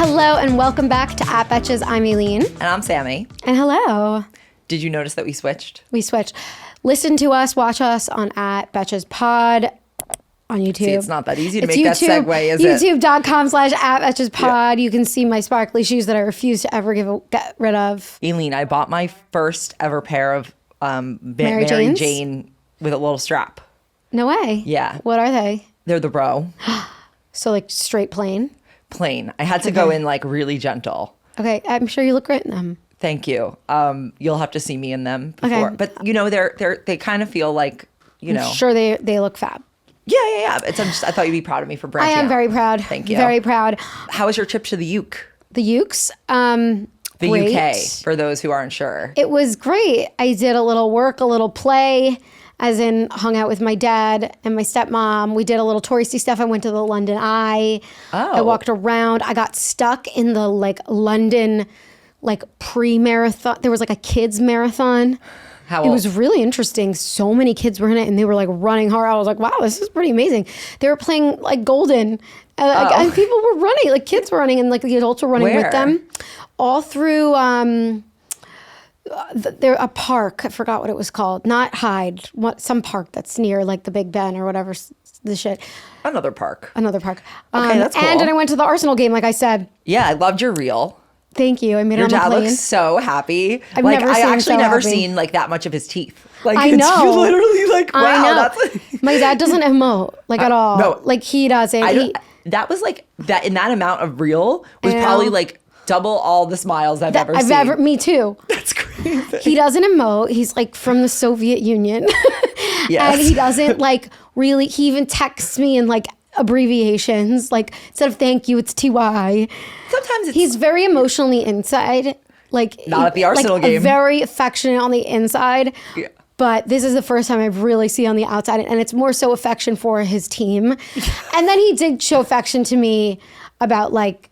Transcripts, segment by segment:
Hello and welcome back to At Betches. I'm Aleen. And I'm Sami. And hello. Did you notice that we switched? We switched. Listen to us, watch us on At Betches Pod on YouTube. See, it's not that easy to It's make YouTube, that segue, is it? YouTube.com/@BetchesPod. You can see my sparkly shoes that I refuse to ever get rid of. Aleen, I bought my first ever pair of Mary Janes? Jane with a little strap. No way. Yeah. What are they? They're the bro. So like straight plain? Plain. I had to go in like really gentle. Okay, I'm sure you look great in them. Thank you. You'll have to see me in them before. Okay. But you know, they kind of feel like, you know. I'm sure they look fab. Yeah. I thought you'd be proud of me for branching I am out. very proud. Thank you. Very proud. How was your trip to the UK? The Ukes? The great. UK, for those who aren't sure. It was great. I did a little work, a little play, as in hung out with my dad and my stepmom. We did a little touristy stuff. I went to the London Eye. I walked around. I got stuck in the like London like pre-marathon. There was like a kids marathon. How It old? was really interesting. So many kids were in it and they were like running hard. I was like, wow, this is pretty amazing. They were playing like Golden and people were running, like kids were running and like the adults were running Where? with them. All through there a park. I forgot what it was called. Not Hyde. Some park that's near like the Big Ben or whatever the shit. Another park. Another park. Okay, that's cool. And then I went to the Arsenal game, like I said. Yeah, I loved your reel. Thank you. I made Your it on dad the plane. looks so happy. I've like never I seen him actually so never happy. seen like that much of his teeth. Like I it's know. literally like wow. I know. That's My dad doesn't emote like at all. no. Like he doesn't. that was like that in that amount of reel was I know. probably like double all the smiles I've ever seen. Me too. That's crazy. He doesn't emote. He's like from the Soviet Union. Yes. And he doesn't like really, he even texts me in like abbreviations. Like instead of thank you, it's TY. Sometimes it's He's very emotionally inside. Like Not at the Arsenal game. Very affectionate on the inside. Yeah. But this is the first time I've really seen on the outside. And it's more so affection for his team. And then he did show affection to me about like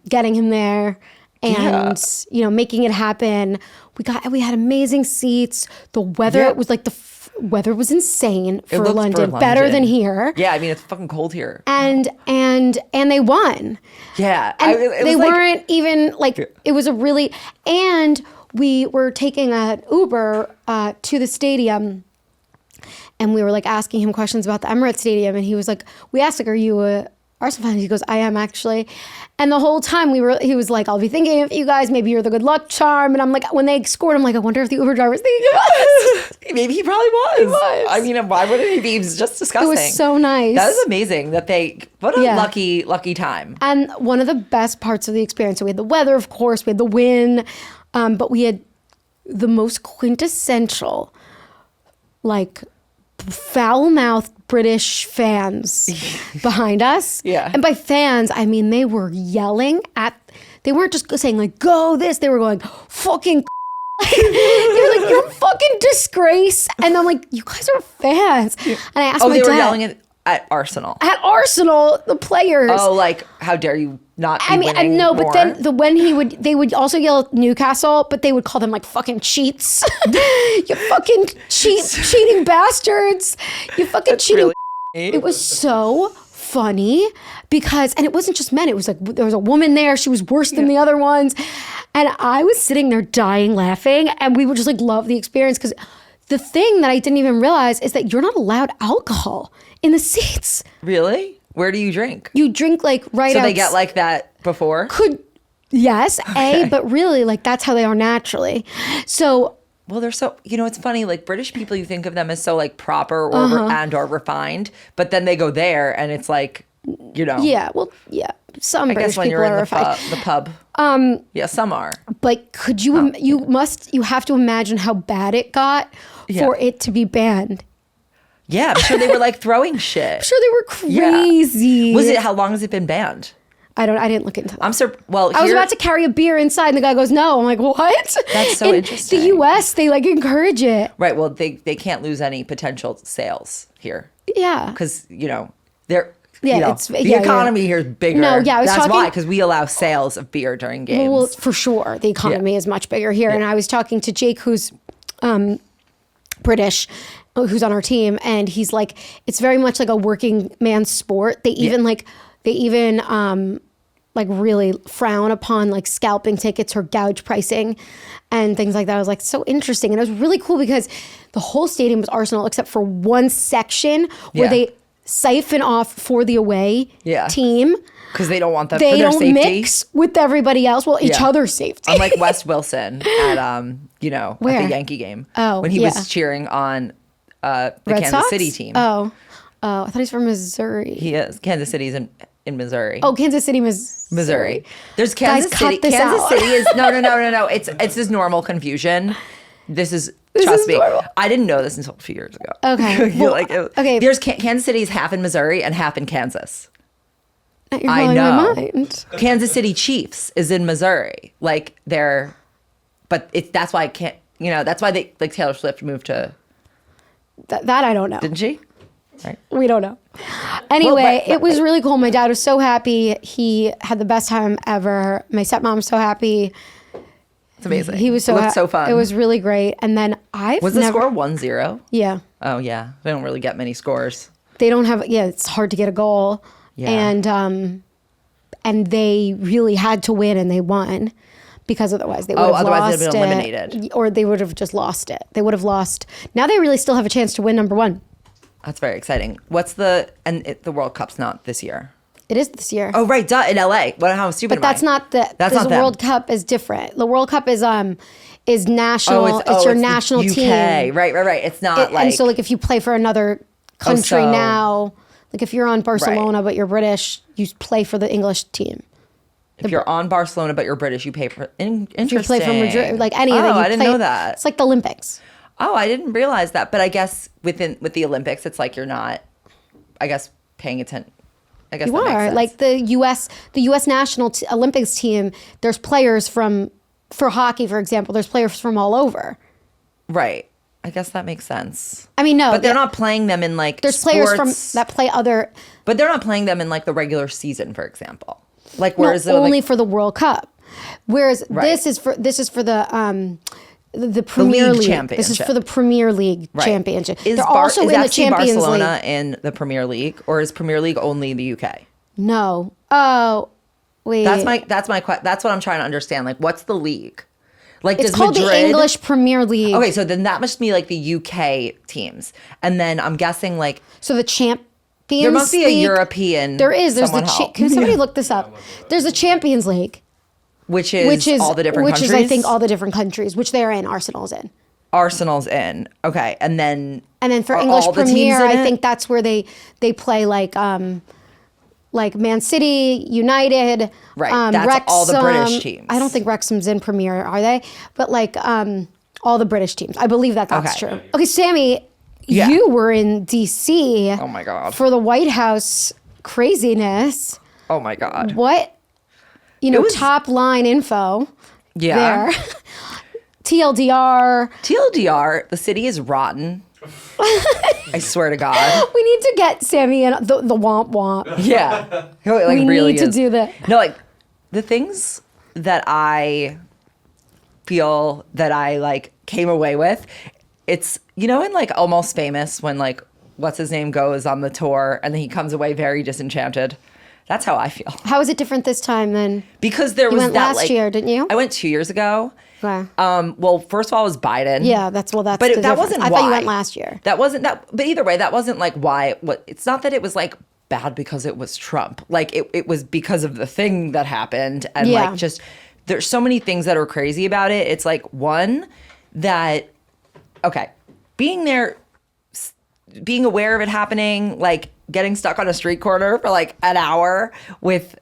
getting him there and you know making it happen. We had amazing seats. The weather was like weather was insane for looked London, better than here. Yeah, I mean it's fucking cold here. And they won. Yeah, And it they was like, weren't even like it was a really and we were taking an Uber to the stadium. And we were like asking him questions about the Emirates Stadium, and he was like, "We asked like, are you a Arsenal fan?" He goes, "I am actually." And the whole time he was like, "I'll be thinking of you guys. Maybe you're the good luck charm." And I'm like, when they scored, I'm like, I wonder if the Uber driver's thinking of us. Maybe he probably was. He was. I mean, why wouldn't he be? He was just disgusting. It was so nice. That is amazing that what a lucky time. And one of the best parts of the experience, so we had the weather, of course, we had the wind, but we had the most quintessential, like, foul-mouthed British fans behind us. Yeah. And by fans, I mean they were yelling they weren't just saying like, go this, they were going, fucking they were like, you're a fucking disgrace. And I'm like, you guys are fans. And I asked my they dad. were yelling at Arsenal. At Arsenal, the players. Oh, like, how dare you not be winning no, more? but then they would also yell at Newcastle, but they would call them like fucking cheats. You fucking cheating bastards. You fucking cheating. Really It was so funny because, and it wasn't just men, it was like, there was a woman there, she was worse than the other ones. And I was sitting there dying laughing, and we would just like love the experience because the thing that I didn't even realize is that you're not allowed alcohol in the seats. Really? Where do you drink? You drink like right So out. they get like that before? Yes, but really like that's how they are naturally. So Well, they're so, it's funny, like British people, you think of them as so like proper or refined, but then they go there and it's like, yeah, well, yeah, some I British guess when people you're in are the pub. Yeah, some are. But could you, you have to imagine how bad it got for it to be banned. Yeah, I'm sure they were like throwing shit. I'm sure they were crazy. Yeah. How long has it been banned? I didn't look into that. I was about to carry a beer inside and the guy goes, no. I'm like, what? That's so interesting. The US, they like encourage it. Right. Well, they can't lose any potential sales here. Yeah. Because, they're, Yeah, the economy here is bigger. No, yeah, I was That's talking- why, because we allow sales of beer during games. Well, for sure, the economy is much bigger here. And I was talking to Jake, who's British, who's on our team, and he's like, it's very much like a working man's sport. They even like really frown upon like scalping tickets or gouge pricing and things like that. I was like, so interesting. And it was really cool because the whole stadium was Arsenal except for one section where they siphon off for the away team. Because they don't want that they for their don't safety. Mix with everybody else. Well, each other's safety. Unlike Wes Wilson at Where? at the Yankee game. Oh, when he was cheering on the Red Kansas Sox? City team. Oh, I thought he's from Missouri. He is. Kansas City's in Missouri. Oh, Kansas City, Missouri. There's Kansas Guys, City. cut this Kansas out. City is no. It's this normal confusion. This is trust is me. normal. I didn't know this until a few years ago. Okay. Well, okay. There's Kansas City is half in Missouri and half in Kansas. You're blowing my mind. Kansas City Chiefs is in Missouri. Like that's why I can't. That's why they like Taylor Swift moved to. That I don't know. Didn't she? Right. We don't know. Anyway, but it was really cool. My dad was so happy. He had the best time ever. My stepmom was so happy. It's amazing. He was It looked so fun. It was really great. And then Was the score 1-0? Yeah. Oh yeah. They don't really get many scores. They don't have. Yeah, it's hard to get a goal. Yeah. And they really had to win, and they won. Because otherwise they would have otherwise lost they'd have been it, eliminated. or they would have just lost it. They would have lost. Now they really still have a chance to win number one. That's very exciting. What's the World Cup's not this year? It is this year. Oh right, duh, in LA. How stupid But that's not the. That's not the them. World Cup is different. The World Cup is national. It's your the national UK. team. Right. It's not And so like if you play for another country so- now, like if you're on Barcelona but you're British, you play for the English team. if you're on Barcelona but you're British, you pay for. Interesting. If you play for Madrid, like any of Oh, them, I didn't know that. It's like the Olympics. Oh, I didn't realize that. But I guess with the Olympics, it's like you're not. I guess paying attention. I guess You that makes are sense. like the U.S. national Olympics team. There's players for hockey, for example. There's players from all over. Right. I guess that makes sense. I mean, no, But they're not playing them in like There's sports, players that play other. But they're not playing them in like the regular season, for example. Like No, whereas only like, for the World Cup. Whereas Right. this is for the Premier league League. championship. This is for the Premier League Right. championship. Is They're also in the FC Champions Barcelona League. in the Premier League, or is Premier League only the UK? No. Oh, wait. That's what I'm trying to understand. Like, what's the league? Like, It's does called Madrid, the English Premier League. Okay, so then that must be like the UK teams, and then I'm guessing like So the Champions there must be a League- European. There is. There's the. someone help. Can somebody look this up? There's a Champions League, which is all the different countries. Which is I think all the different countries, which they are in. Arsenal's in. Arsenal's in. Okay, and then For are English all the teams Premier, in I it? think that's where they play like Man City, United, Right, that's all the British teams. I don't think Wrexham's in Premier, are they? But like all the British teams. I believe that's Okay. true. Okay, Sammy, Yeah. you were in DC. Oh my God. For the White House craziness. Oh my God. What? was- Top line info. Yeah. There. TLDR. TLDR, the city is rotten. I swear to God. We need to get Sammy in the womp womp. Yeah. Like, We really need to is. do that. No, like the things that I feel that I like came away with, it's, in like Almost Famous when like, what's his name goes on the tour and then he comes away very disenchanted. That's how I feel. How is it different this time than Because there you was went that last like, year, didn't you? I went 2 years ago. Okay. Well, first of all, it was Biden. Yeah, that's But the that difference. wasn't I why. thought you went last year. That wasn't that. But either way, that wasn't like why. It's not that it was like bad because it was Trump. Like it was because of the thing that happened, and Yeah. like just there's so many things that are crazy about it. It's like one that being there, being aware of it happening, like getting stuck on a street corner for like an hour with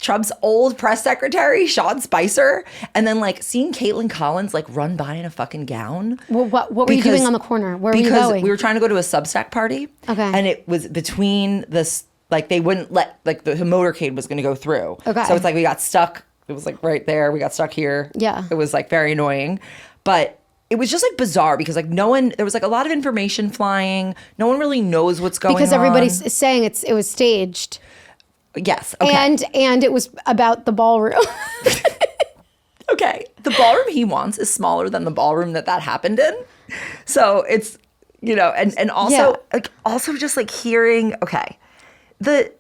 Trump's old press secretary, Sean Spicer, and then like seeing Caitlin Collins like run by in a fucking gown. Well, what were you doing on the corner? Where were you Because going? we were trying to go to a Substack party. Okay. And it was between this, like they wouldn't let, like the motorcade was going to go through. Okay. So it's like we got stuck. It was like right there. We got stuck here. Yeah. It was like very annoying. But it was just like bizarre because like there was like a lot of information flying. No one really knows what's going on. because everybody's saying it was staged. Yes. Okay. And it was about the ballroom. Okay. The ballroom he wants is smaller than the ballroom that happened in. So it's, and also Yeah. like also just like hearing, the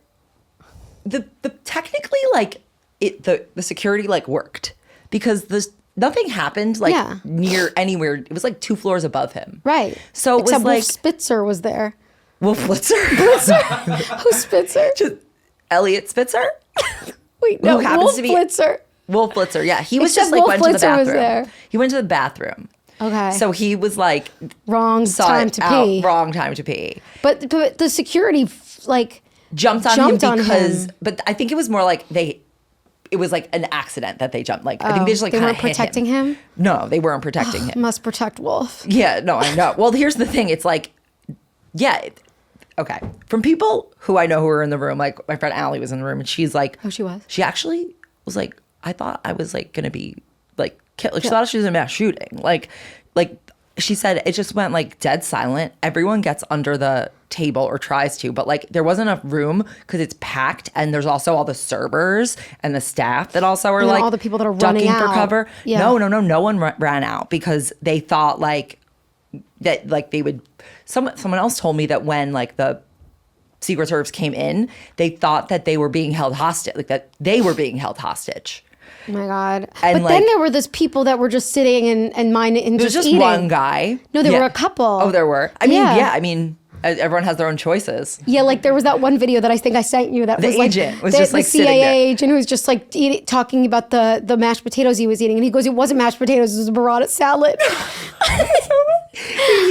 technically like the security like worked because nothing happened like near anywhere. It was like 2 floors above him. Right. So it Except was like Wolf Spitzer was there. Wolf Blitzer. Who's Spitzer? Just Elliot Spitzer. Wait, no, Who happens Wolf to be Blitzer. Wolf Blitzer. Yeah, he was Except just like Wolf went to the Blitzer was bathroom. there. He went to the bathroom. Okay. So he was like Wrong time to pee. Wrong time to pee. But the security like jumped on him on because him. but I think it was more like it was like an accident that they jumped. Like I think they just like they kind weren't of hit protecting him. No, they weren't protecting him. Must protect Wolf. Yeah, no, I know. Well, here's the thing. It's like, okay. From people who I know who were in the room, like my friend Allie was in the room, and she's like, Oh, she was? She actually was like, I thought I was like gonna be like killed. Like, she thought she was in a mass shooting. Like she said it just went like dead silent. Everyone gets under the table or tries to, but like there wasn't enough room because it's packed, and there's also all the servers and the staff that also are like all the people that are ducking running for out. cover. Yeah. No one ran out because they thought like that like they would. Someone else told me that when like the Secret Service came in, they thought that they were being held hostage, like that they were being held hostage. Oh my God. And but then there were those people that were just sitting and minding and There was just eating. one guy. No, there were a couple. Oh, there were. I mean, everyone has their own choices. Yeah, like there was that one video that I think I sent you that The was like agent was just, like, the sitting CIA there. agent who was just like talking about the mashed potatoes he was eating, and he goes, "It wasn't mashed potatoes; it was a burrata salad."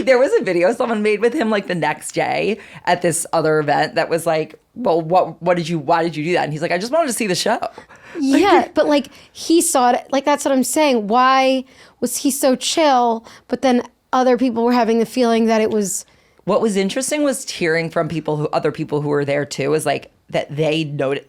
There was a video someone made with him like the next day at this other event that was like, well, why did you do that? And he's like, I just wanted to see the show. Yeah, but like he saw it. Like that's what I'm saying. Why was he so chill? But then other people were having the feeling that it was. What was interesting was hearing from other people who were there too, is like that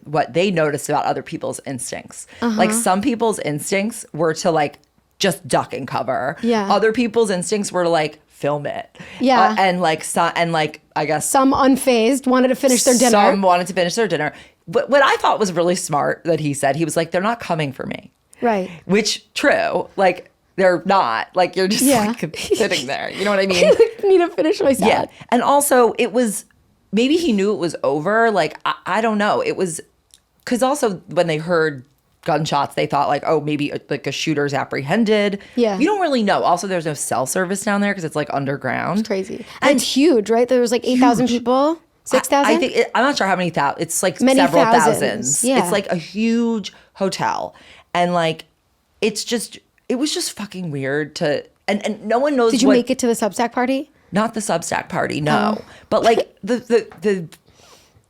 what they noticed about other people's instincts. Like some people's instincts were to like just duck and cover. Yeah. Other people's instincts were to like film it. Yeah. And I guess Some unfazed wanted to finish their dinner. some wanted to finish their dinner. But what I thought was really smart that he said, he was like, they're not coming for me. Right. Which true. Like they're not. Like you're just Yeah. like sitting there. You know what I mean? I need to finish my salad. Yeah. And also it was, maybe he knew it was over. Like, I don't know. It was, because also when they heard gunshots, they thought like, oh, maybe like a shooter's apprehended. Yeah. You don't really know. Also, there's no cell service down there because it's like underground. Crazy. And it's huge, right? There was like 8,000 people, 6,000? I think, I'm not sure how many thousands. It's like Many several thousands. thousands. Yeah. It's like a huge hotel. And like, it was just fucking weird to, and no one knows Did you make it to the Substack party? Not the Substack party, no. But like the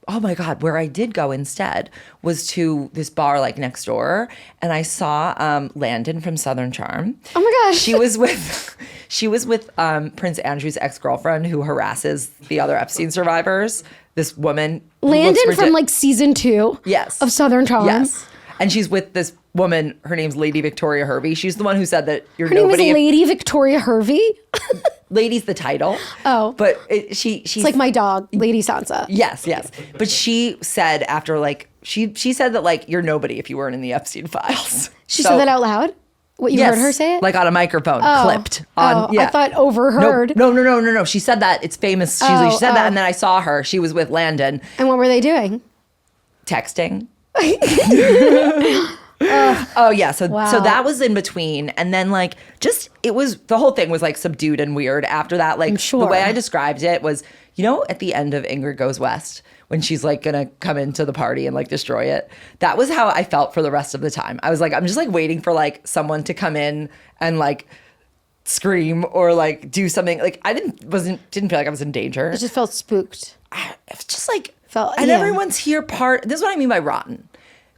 oh my God, where I did go instead was to this bar like next door, and I saw Landon from Southern Charm. Oh my gosh. She was with Prince Andrew's ex-girlfriend who harasses the other Epstein survivors. This woman who looks Landon from like season 2 Yes. of Southern Charm. Yes. And she's with this woman, her name's Lady Victoria Hervey. She's the one who said that you're Her name is nobody. Lady Victoria Hervey. Lady's the title. Oh. But she's It's like my dog, Lady Sansa. Yes. But she said after like she said that like you're nobody if you weren't in the Epstein files. She said that out loud? What, you heard her say it? Like on a microphone, clipped. I thought overheard. No. She said that. It's famous. She said that, and then I saw her. She was with Landon And what were they doing? texting. Oh yeah, so that was in between, and then like it was the whole thing was like subdued and weird after that. Like sure. the way I described it was, at the end of Ingrid Goes West, when she's like gonna come into the party and like destroy it. That was how I felt for the rest of the time. I was like, I'm just like waiting for like someone to come in and like scream or like do something. Like I didn't feel like I was in danger. It just felt spooked. It's just like Felt- and yeah. everyone's here this is what I mean by rotten.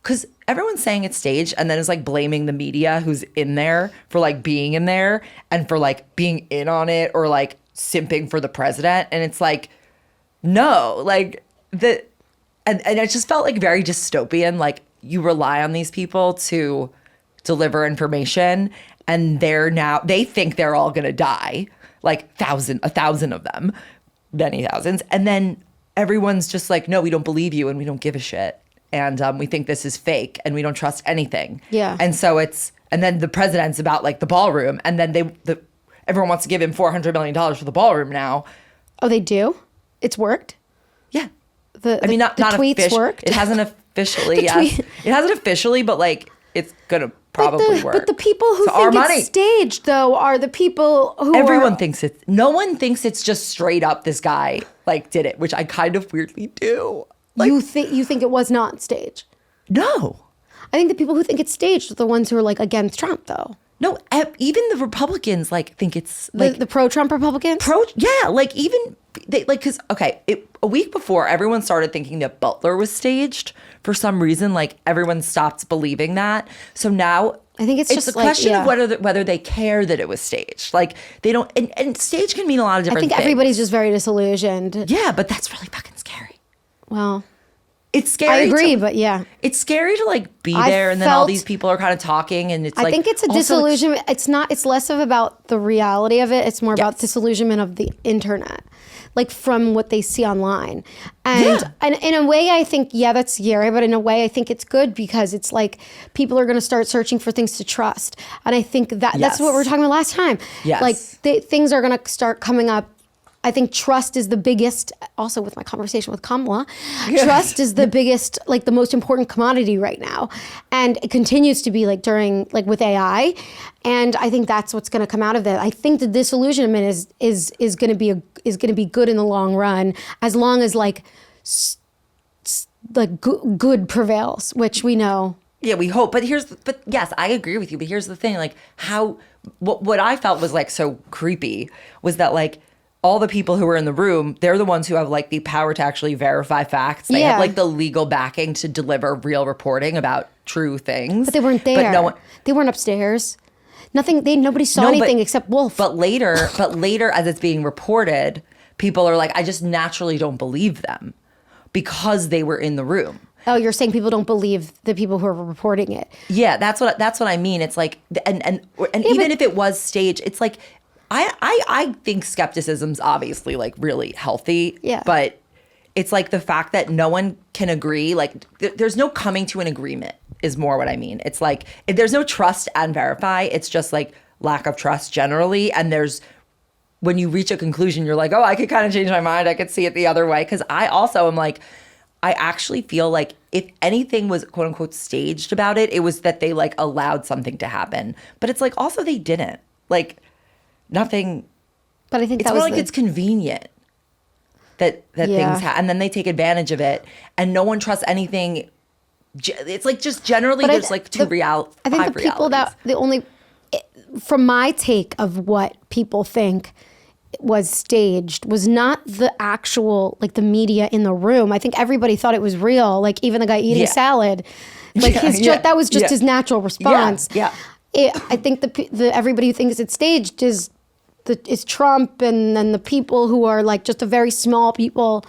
Because everyone's saying it's staged and then is like blaming the media who's in there for like being in there and for like being in on it or like simping for the president. And it's like, no, like and it just felt like very dystopian. Like you rely on these people to deliver information and they think they're all going to die. Like 1,000 of them, many thousands. And then everyone's just like, no, we don't believe you and we don't give a shit. And we think this is fake and we don't trust anything. Yeah. And so and then the president's about like the ballroom, and then everyone wants to give him $400 million for the ballroom now. Oh, they do? It's worked? Yeah. The not tweets official. worked? It hasn't officially, yes. It hasn't officially, but like it's gonna probably work. But the people who think it's staged, though, are the people who everyone thinks it's. No one thinks it's just straight up this guy like did it, which I kind of weirdly do. Like, you think it was not staged? No. I think the people who think it's staged are the ones who are like against Trump, though. No, even the Republicans like think it's like the pro-Trump Republicans. Like even they like because a week before everyone started thinking that Butler was staged for some reason. Like everyone stopped believing that. So now I think it's just a question of whether they care that it was staged. Like they don't. And stage can mean a lot of different things. I think everybody's just very disillusioned. Yeah, but that's really fucking scary. Well. It's scary. I agree, but yeah. It's scary to like be there and then all these people are kind of talking and it's like. I think it's a disillusionment. It's less about the reality of it. It's more about disillusionment of the internet, like from what they see online. And in a way I think, that's scary, but in a way I think it's good because it's like people are going to start searching for things to trust. And I think that's what we were talking about last time. Yes. Like things are going to start coming up. I think trust is the biggest, also with my conversation with Kamala, trust is the biggest, like the most important commodity right now. And it continues to be like with AI. And I think that's what's going to come out of that. I think the disillusionment is going to be good in the long run, as long as good prevails, which we know. Yeah, we hope. But yes, I agree with you. But here's the thing, like what I felt was like so creepy was that like, all the people who were in the room, they're the ones who have like the power to actually verify facts. They have like the legal backing to deliver real reporting about true things. But they weren't there. They weren't upstairs. Nobody saw anything except Wolf. But later, as it's being reported, people are like, I just naturally don't believe them because they were in the room. Oh, you're saying people don't believe the people who are reporting it. Yeah, that's what I mean. It's like, and even if it was staged, it's like, I think skepticism's obviously like really healthy, but it's like the fact that no one can agree, like there's no coming to an agreement is more what I mean. It's like there's no trust and verify. It's just like lack of trust generally. And when you reach a conclusion, you're like, oh, I could kind of change my mind. I could see it the other way. Because I also am like, I actually feel like if anything was quote unquote staged about it, it was that they like allowed something to happen. But it's like also they didn't. Like, nothing. But I think it's more like it's convenient that things happen, and then they take advantage of it, and no one trusts anything. It's like just generally there's like two realities. I think the people from my take of what people think was staged was not the actual like the media in the room. I think everybody thought it was real. Like even the guy eating salad, like that was just his natural response. I think everybody who thinks it's staged is Trump, and then the people who are like just a very small people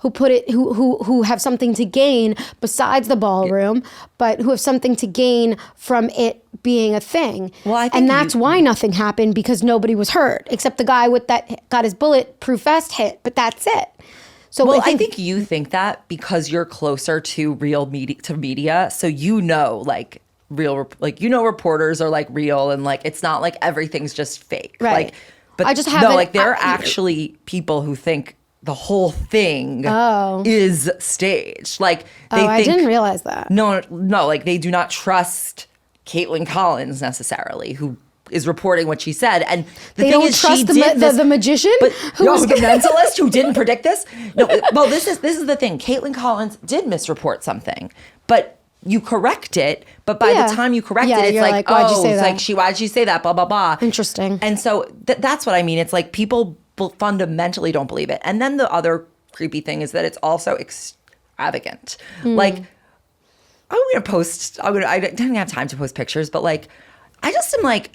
who have something to gain besides the ballroom, but who have something to gain from it being a thing. Well, I think and that's why nothing happened, because nobody was hurt except the guy that got his bulletproof vest hit, but that's it. So I think you think that because you're closer to real media, so like real, like reporters are like real, and like it's not like everything's just fake, right? Like, but I just haven't. There are actually people who think the whole thing is staged. Like I didn't realize that. No, like they do not trust Caitlin Collins necessarily, who is reporting what she said, and they don't trust the magician, but the mentalist who didn't predict this. No, well, this is the thing. Caitlin Collins did misreport something, but you correct it, but by the time you correct it, it's like, why'd you say that? It's like, why'd she say that? Blah, blah, blah. Interesting. And so that's what I mean. It's like people fundamentally don't believe it. And then the other creepy thing is that it's also extravagant. Like, I don't have time to post pictures, but like, I just am like,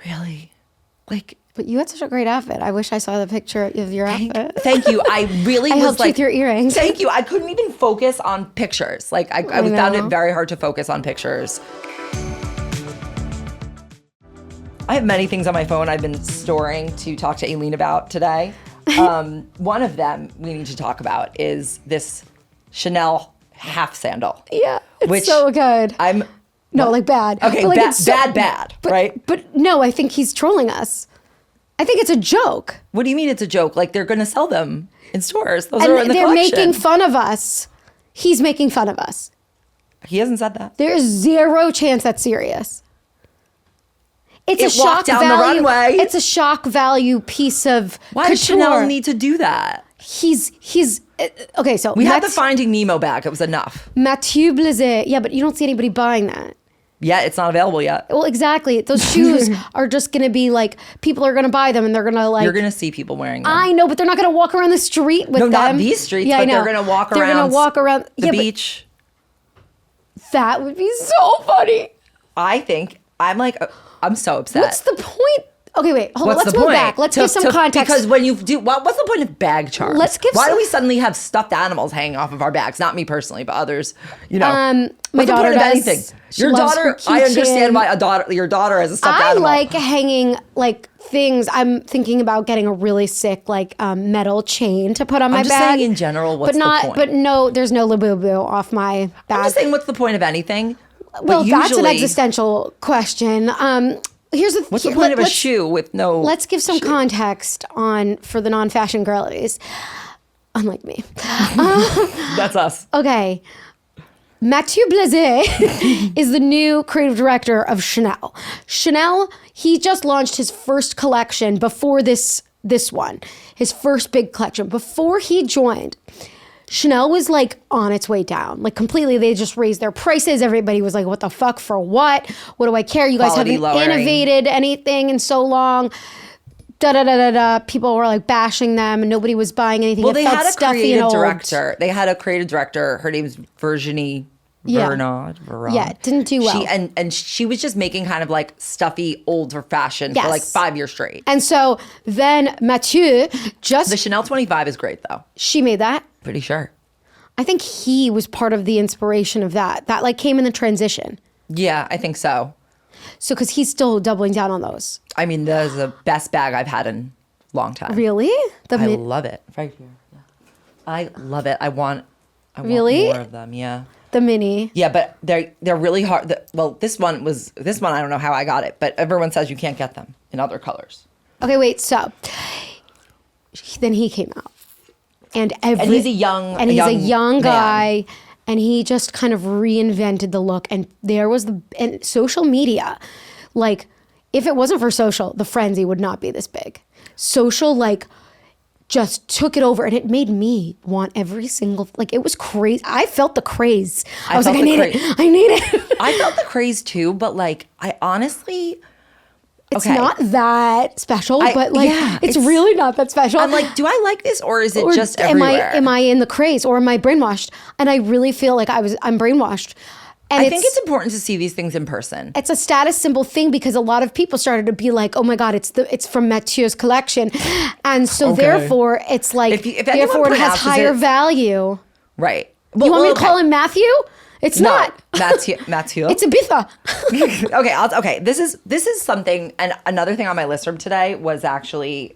really? Like, but you had such a great outfit. I wish I saw the picture of your outfit. Thank you. I really I was helped like, you with your earrings. Thank you. I couldn't even focus on pictures. Like I found it very hard to focus on pictures. I have many things on my phone I've been storing to talk to Aleen about today. One of them we need to talk about is this Chanel half sandal. Yeah, it's so good. Like bad. Okay, but like bad, right? But no, I think he's trolling us. I think it's a joke. What do you mean it's a joke? Like they're going to sell them in stores. Those and are in the they're collection. Making fun of us. he's making fun of us. He hasn't said that. There's zero chance that's serious. It's a shock walked down the value. runway. It's a shock value piece of Why does couture. Chanel need to do that? He's okay. So We had the Finding Nemo bag. It was enough. Mathieu Blazet. Yeah, but you don't see anybody buying that. Yeah, it's not available yet. Well, exactly. Those shoes are just going to be like, people are going to buy them and they're going to like. You're going to see people wearing them. I know, but they're not going to walk around the street with them. No, not these streets, Yeah, but I know. they're going to walk They're around going to walk around the beach. That would be so funny. I think, I'm so upset. What's the point? Okay, wait. Hold on. What's Let's the move point? back. Let's give some context. Because when you do, what's the point of bag charms? Let's give Why some- do we suddenly have stuffed animals hanging off of our bags? Not me personally, but others. You know, My what's the daughter point of does. anything? She Your loves daughter. her I understand keychain. why your daughter has a stuffed I animal. like hanging like things. I'm thinking about getting a really sick like metal chain to put on my I'm just bag. saying in general, what's but not, the point? But no, there's no Labubu off my bag. I'm just saying, what's the point of anything? Well, But that's an usually- existential question. Here's the What's the point of a shoe with no? Let's give some context for the non-fashion girlies, unlike me. That's us. Okay. Mathieu Blazet is the new creative director of Chanel. Chanel, he just launched his first collection before this one, his first big collection. Before he joined, Chanel was like on its way down, like completely. They just raised their prices. Everybody was like, what the fuck, for what? What do I care? You guys Quality haven't lowering. innovated anything in so long. Da da da da da. People were like bashing them and nobody was buying anything. Well, It they felt had a stuffy and creative old. director. They had a creative director. Her name's Virginie Yeah. Bernard. Yeah, didn't do well. And she was just making kind of like stuffy old fashion for Yes. like 5 years straight. And so then Mathieu just, The Chanel 25 is great though. she made that. Pretty sure. I think he was part of the inspiration of that. That like came in the transition. Yeah, I think so. So, because he's still doubling down on those. I mean, that is the best bag I've had in a long time. Really? I love it. Right here. Yeah. I love it. I want Really? more of them. Yeah. The mini. Yeah, but they're really hard. Well, this one I don't know how I got it, but everyone says you can't get them in other colors. Okay, wait. So then he came out, and he's a young young man. guy, and he just kind of reinvented the look. And there was and social media, like if it wasn't for social, the frenzy would not be this big. Social like just took it over, and it made me want every single, like it was crazy. I felt the craze. I was like, I need it. I need it. I felt the craze too, but like I honestly, It's not that special, but like yeah, it's really not that special. I'm like, do I like this or is it Or just am everywhere? am I in the craze or am I brainwashed? And I really feel like I'm brainwashed. And I think it's important to see these things in person. it's a status symbol thing because a lot of people started to be like, oh my God, it's from Mathieu's collection. And so therefore it's like, If anyone therefore it has pronounces higher it- value. Right. You want me to call him Matthew? It's not. Mathieu. It's Ibiza. Okay. This is something, and another thing on my list from today was actually,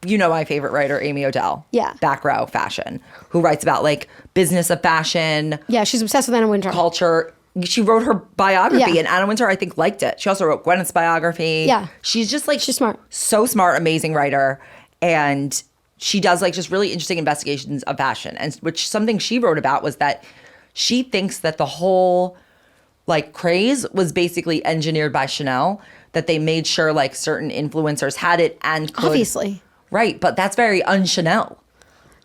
my favorite writer, Amy Odell. Yeah. Back Row Fashion, who writes about like business of fashion, Yeah, she's obsessed with Anna Wintour. culture. She wrote her biography, Yeah. and Anna Wintour, I think, liked it. She also wrote Gwyneth's biography. Yeah. She's just like She's smart. so smart, amazing writer, and she does like just really interesting investigations of fashion. And which something she wrote about was that she thinks that the whole like craze was basically engineered by Chanel, that they made sure like certain influencers had it and could. Obviously. Right, but that's very un-Chanel.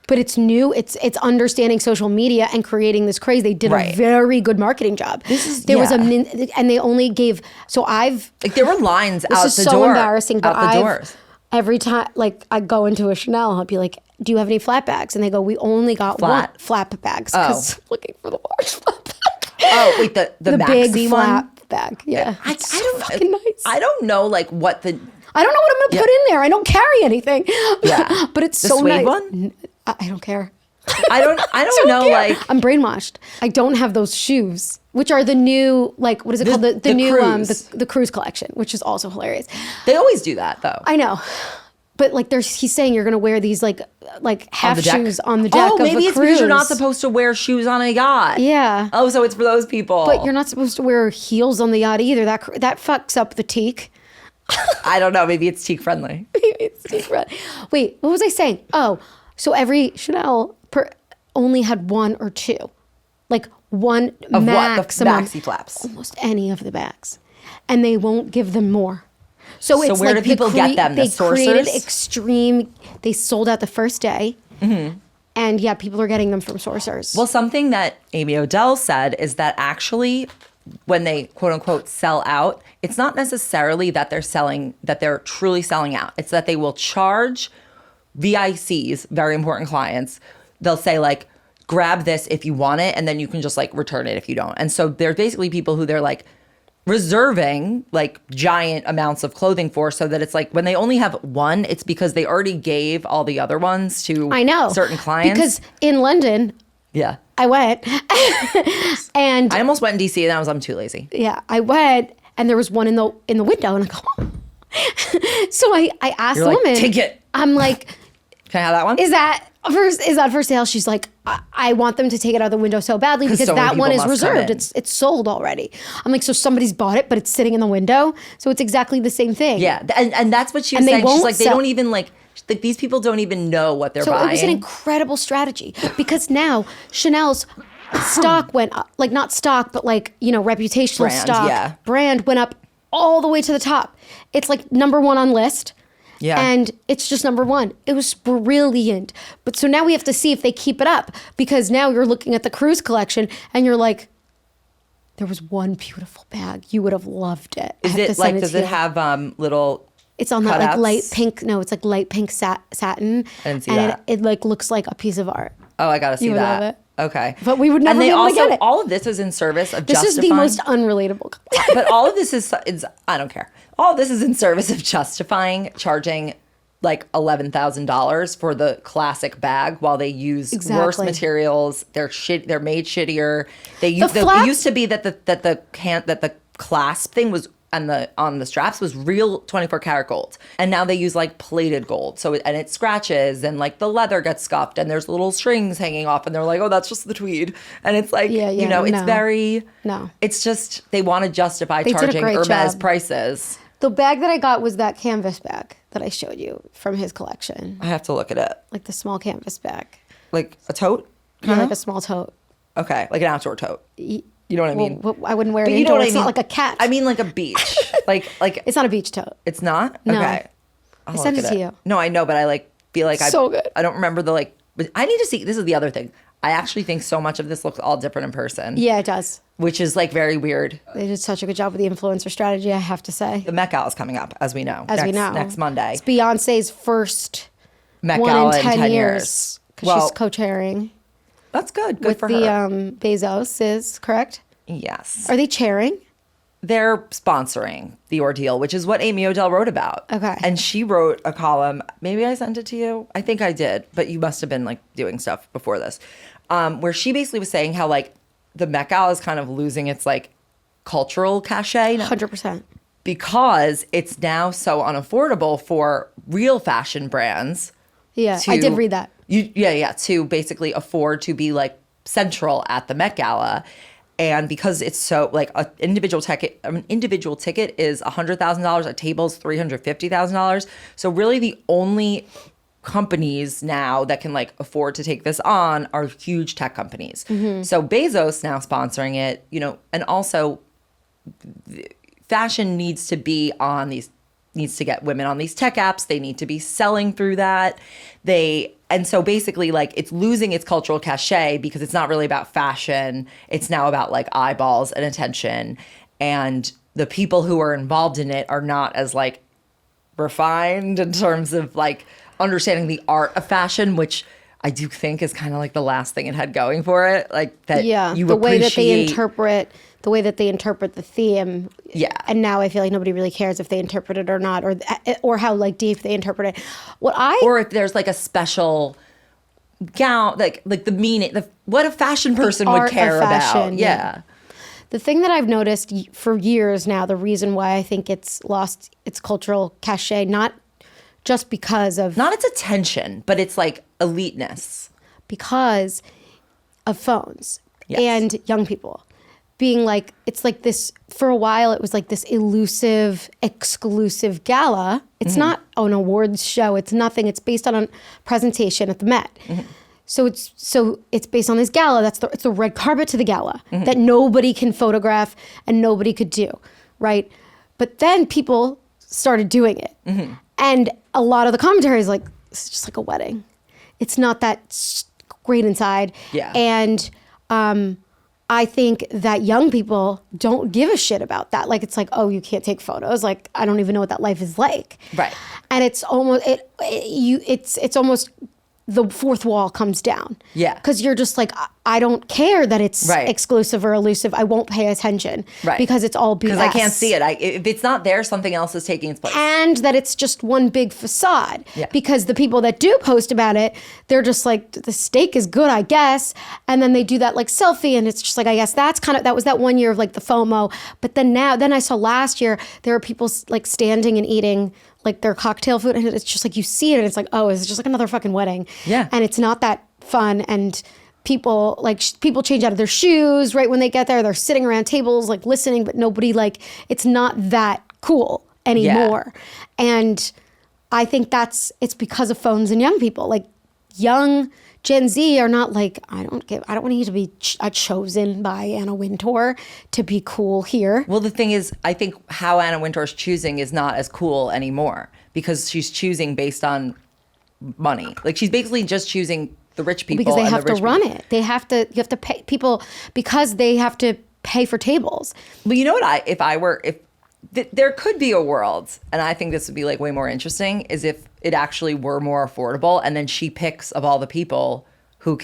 But it's new. It's understanding social media and creating this craze. They did Right. a very good marketing job. There was and they only gave. So I've. Like there were lines This out is the so door. embarrassing. But out the doors. every time, like I go into a Chanel, I'll be like, "Do you have any flat bags?" And they go, "We only got Flat. one flat bags." Because looking for the large flat bag. Oh wait, the big maxi flat one. bag. Yeah, I so fucking nice. I don't know like what the I don't know what I'm gonna put in there. I don't carry anything. Yeah. but it's The so suede nice. one? I don't care. I don't know care. like I'm brainwashed. I don't have those shoes, which are the new like what is it called? The new cruise. the cruise collection, which is also hilarious. they always do that though. I know. But like he's saying you're gonna wear these like half the deck? shoes on the deck Oh, of maybe a it's cruise. because you're not supposed to wear shoes on a yacht. Yeah. Oh, so it's for those people. But you're not supposed to wear heels on the yacht either. That fucks up the teak. I don't know. Maybe it's teak friendly. It's teak red. Wait, what was I saying? Oh, so every Chanel only had one or two. like one Of maximum. what? The maxi flaps. Almost any of the bags. And they won't give them more. So it's where like do people get them? The They created sourcers? extreme, they sold out the first day. And yeah, people are getting them from sourcers. Well, something that Amy Odell said is that actually when they quote unquote sell out, it's not necessarily that they're truly selling out. It's that they will charge VICs, very important clients. They'll say like, grab this if you want it, and then you can just like return it if you don't. And so there's basically people who they're like reserving like giant amounts of clothing for, so that it's like when they only have one, it's because they already gave all the other ones to I know. certain clients. Because in London, yeah. I went and I almost went in DC and I'm too lazy. yeah, I went and there was one in the window and I go, so I asked You're the like, woman, take it. I'm like, Can I have that one? is that for sale? She's like, I want them to take it out of the window so badly because so many that one people is must come reserved. in. It's sold already. I'm like, so somebody's bought it, but it's sitting in the window. So it's exactly the same thing. Yeah, and that's what she was And they saying. She's won't like, they sell- don't even like these people don't even know what they're So buying. it was an incredible strategy because now Chanel's stock went up, like not stock, but like, reputational Brand, stock. yeah. Brand went up all the way to the top. It's like number one on list. Yeah. And it's just number one. It was brilliant. But so now we have to see if they keep it up because now you're looking at the cruise collection and you're like, there was one beautiful bag. You would have loved it. I Is have to it send like, does to it you. have little It's on that like cutouts? light pink. No, it's like light pink satin. I didn't see and that. It like looks like a piece of art. Oh, I gotta see You would that. love it. Okay. But we would never And they be able to also, get it. all of this is in service of This justifying. is the most unrelatable. But all of this is I don't care. All of this is in service of justifying charging like $11,000 for the classic bag while they use worse Exactly. materials. They're made shittier. It flaps- used to be that the clasp thing was on the straps was real 24 karat gold, and now they use like plated gold. So and it scratches and like the leather gets scuffed and there's little strings hanging off and they're like, oh, that's just the tweed, and it's like Yeah, yeah, it's no. very No. It's just they want to justify They did a charging great Hermes job. prices. The bag that I got was that canvas bag that I showed you from his collection. I have to look at it. Like the small canvas bag. Like a tote? Yeah, like a small tote. Okay, like an outdoor tote. You know what I mean? Well, I wouldn't wear it But you know indoor. what I It's mean? not like a cat. I mean like a beach. like it's not a beach tote. it's not? No. Okay. I'll I sent look it at to you. No, I know, but I like feel like So good. I don't remember the like but I need to see. This is the other thing. I actually think so much of this looks all different in person. Yeah, it does. Which is like very weird. They did such a good job with the influencer strategy, I have to say. The Met Gala is coming up, as we know. We know. Next Monday. It's Beyonce's first Met one Gala in 10 years. Because Well, she's co-chairing that's good. Good with for the her. Bezos, is correct? Yes. Are they chairing? They're sponsoring the ordeal, which is what Amy Odell wrote about. Okay. And she wrote a column. Maybe I sent it to you. I think I did, but you must have been like doing stuff before this, where she basically was saying how like the Met Gala is kind of losing its like cultural cachet 100%. because it's now so unaffordable for real fashion brands. Yeah, I did read that. To basically afford to be like central at the Met Gala. And because it's so like an individual ticket is $100,000, a table's $350,000. So really the only companies now that can like afford to take this on are huge tech companies. So Bezos now sponsoring it, and also fashion needs to get women on these tech apps. They need to be selling through that. And so basically like it's losing its cultural cachet because it's not really about fashion. It's now about like eyeballs and attention. And the people who are involved in it are not as like refined in terms of like understanding the art of fashion, which I do think is kind of like the last thing it had going for it. Like that The way that they interpret the theme. Yeah. And now I feel like nobody really cares if they interpret it or not, or how like deep they interpret it. Or if there's like a special gown, like the meaning, what a fashion person would art of care fashion, about. Yeah. The thing that I've noticed for years now, the reason why I think it's lost its cultural cachet, not just because of Not its attention, but it's like eliteness. because of phones Yes. and young people being like, it's like this, for a while it was like this elusive, exclusive gala. It's not an awards show. It's nothing. It's based on a presentation at the Met. So it's based on this gala. It's the red carpet to the gala that nobody can photograph and nobody could do, right? But then people started doing it, and a lot of the commentary is like, it's just like a wedding. It's not that great inside, and I think that young people don't give a shit about that. Like, it's like, oh, you can't take photos. Like, I don't even know what that life is like. Right. And it's almost it's almost the fourth wall comes down. Yeah. Because you're just like, I don't care that it's exclusive or elusive. I won't pay attention. Right. Because it's all BS. Because I can't see it. If it's not there, something else is taking its place. And that it's just one big facade. Yeah. Because the people that do post about it, they're just like, the steak is good, I guess. And then they do that like selfie, and it's just like, I guess that was that 1 year of like the FOMO. But then I saw last year, there are people like standing and eating like their cocktail food, and it's just like, you see it and it's like, oh, it's just like another fucking wedding. Yeah. And it's not that fun, and people people change out of their shoes right when they get there. They're sitting around tables like listening, but nobody, like, it's not that cool anymore. Yeah. And I think it's because of phones and young people. Like, young Gen Z are not like, I don't want you to be chosen by Anna Wintour to be cool here. Well, the thing is, I think how Anna Wintour's choosing is not as cool anymore, because she's choosing based on money. Like, she's basically just choosing the rich people. Because they and have the to rich run people. it. You have to pay people because they have to pay for tables. But you know what? There could be a world, and I think this would be like way more interesting, is if it actually were more affordable, and then she picks of all the people who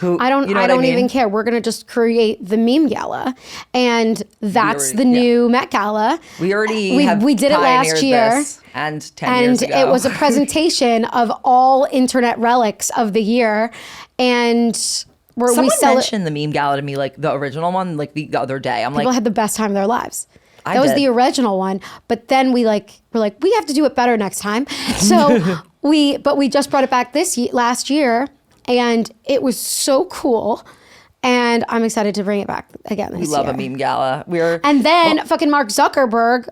I don't even care. We're gonna just create the meme gala, and that's the new Met Gala. We did it last year, this, and 10 years ago. And it was a presentation of all internet relics of the year, and someone mentioned the meme gala to me, like the original one, like the other day. People had the best time of their lives. That was the original one, but then we're like, we have to do it better next time. So we just brought it back last year, and it was so cool. And I'm excited to bring it back again this year. We love a meme gala. And then fucking Mark Zuckerberg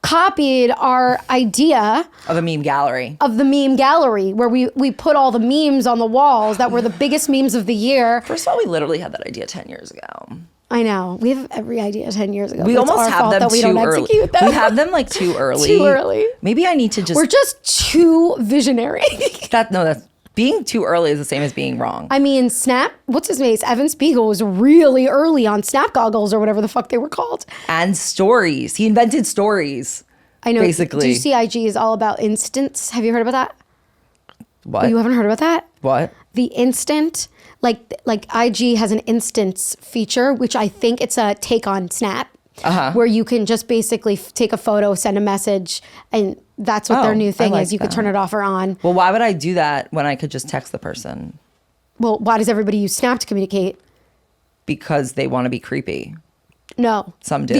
copied our idea of a meme gallery. Of the meme gallery, where we put all the memes on the walls that were the biggest memes of the year. First of all, we literally had that idea 10 years ago. I know. We have every idea 10 years ago. We almost have them too early. We have them like too early. Too early. Maybe I need to just... We're just too visionary. That's being too early is the same as being wrong. I mean, what's his name? Evan Spiegel was really early on Snap goggles or whatever the fuck they were called. And stories. He invented stories. I know. Basically. Do you see IG is all about instants? Have you heard about that? What? You haven't heard about that? What? The instant... Like IG has an instance feature, which I think it's a take on Snap, where you can just basically take a photo, send a message, and that's what their new thing is. You could turn it off or on. Well, why would I do that when I could just text the person? Well, why does everybody use Snap to communicate? Because they want to be creepy. No. Some do.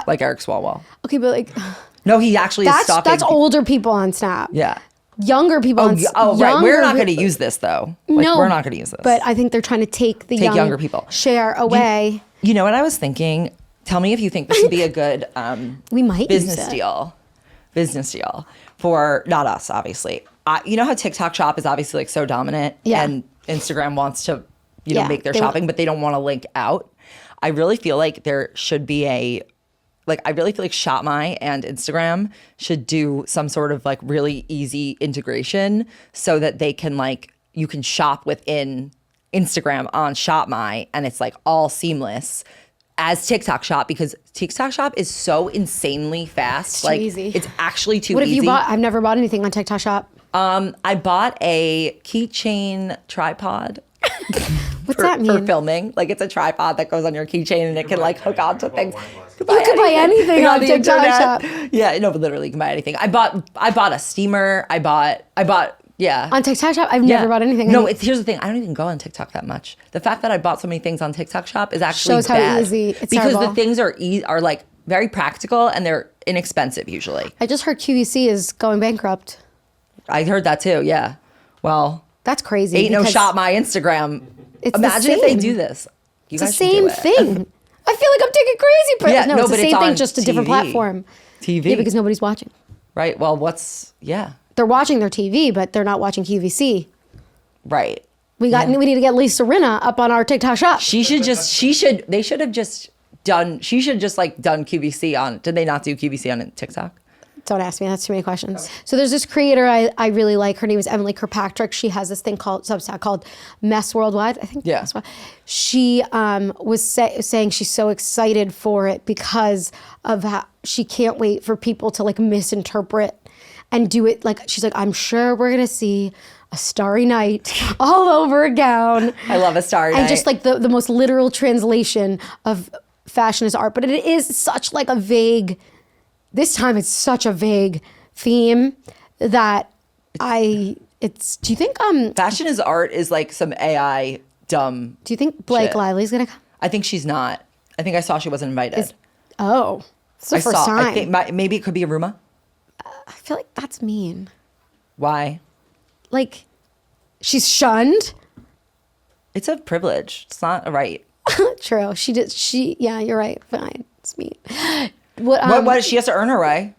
Like Eric Swalwell. Okay, but like... No, he actually is stalking. That's older people on Snap. Yeah. Younger people. Right. We're not going to use this though. We're not going to use this. But I think they're trying to take younger people share away. You know what I was thinking? Tell me if you think this would be a good we might business deal. Business deal for not us, obviously. You know how TikTok Shop is obviously like so dominant, and Instagram wants to, make their shopping, but they don't want to link out. I really feel like there should be I really feel like Shop My and Instagram should do some sort of like really easy integration so that they can you can shop within Instagram on Shop My, and it's like all seamless as TikTok Shop, because TikTok Shop is so insanely fast. It's too easy. It's actually too easy. What have you bought? I've never bought anything on TikTok Shop. I bought a keychain tripod. What's that mean? For filming. Like, it's a tripod that goes on your keychain and it can hook onto things. You could buy anything on TikTok Shop. Yeah, no, but literally you can buy anything. I bought a steamer. I bought on TikTok Shop. I've never bought anything. No, here's the thing. I don't even go on TikTok that much. The fact that I bought so many things on TikTok Shop is actually shows bad. how easy it's because terrible. the things are like very practical and they're inexpensive usually. I just heard QVC is going bankrupt. I heard that too. Yeah. Well, that's crazy. Ain't no Shop My Instagram. Imagine if they do this. It's the same thing. I feel like I'm taking crazy, but it's the same thing, just a different platform. TV. Yeah, because nobody's watching. Right. Well, they're watching their TV, but they're not watching QVC. Right. We need to get Lisa Rinna up on our TikTok shop. They should have just done QVC on, did they not do QVC on TikTok? Don't ask me. That's too many questions. So there's this creator I really like. Her name is Emily Kirkpatrick. She has this thing called Substack called Mess Worldwide. I think. Yeah. She was saying she's so excited for it because of how she can't wait for people to like misinterpret and do it. Like she's like, I'm sure we're gonna see a starry night all over a gown. I love a starry night. And just like the most literal translation of fashion is art, but it is such like a vague. This time it's such a vague theme that do you think fashion is art is like some AI dumb do you think Blake shit. Lively's gonna come? I think she's not. I think I saw she wasn't invited. It's the first time. I think maybe it could be a rumor. I feel like that's mean. Why? Like she's shunned. It's a privilege. It's not a right. True. Yeah, you're right. Fine. It's mean. What she has to earn her way.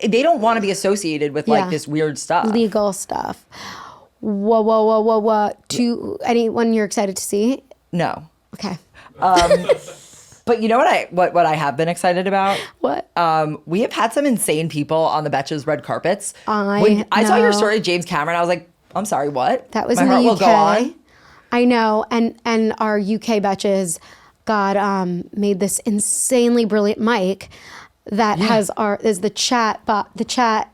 They don't want to be associated with like this weird stuff. Legal stuff. Whoa. Anyone you're excited to see? No. Okay. But you know what I have been excited about? What? We have had some insane people on the Betches red carpets. I saw your know. story, James Cameron, I was like, I'm sorry, what? That was My in heart the UK. will go on. I know, and our UK Betches made this insanely brilliant mic that is the chat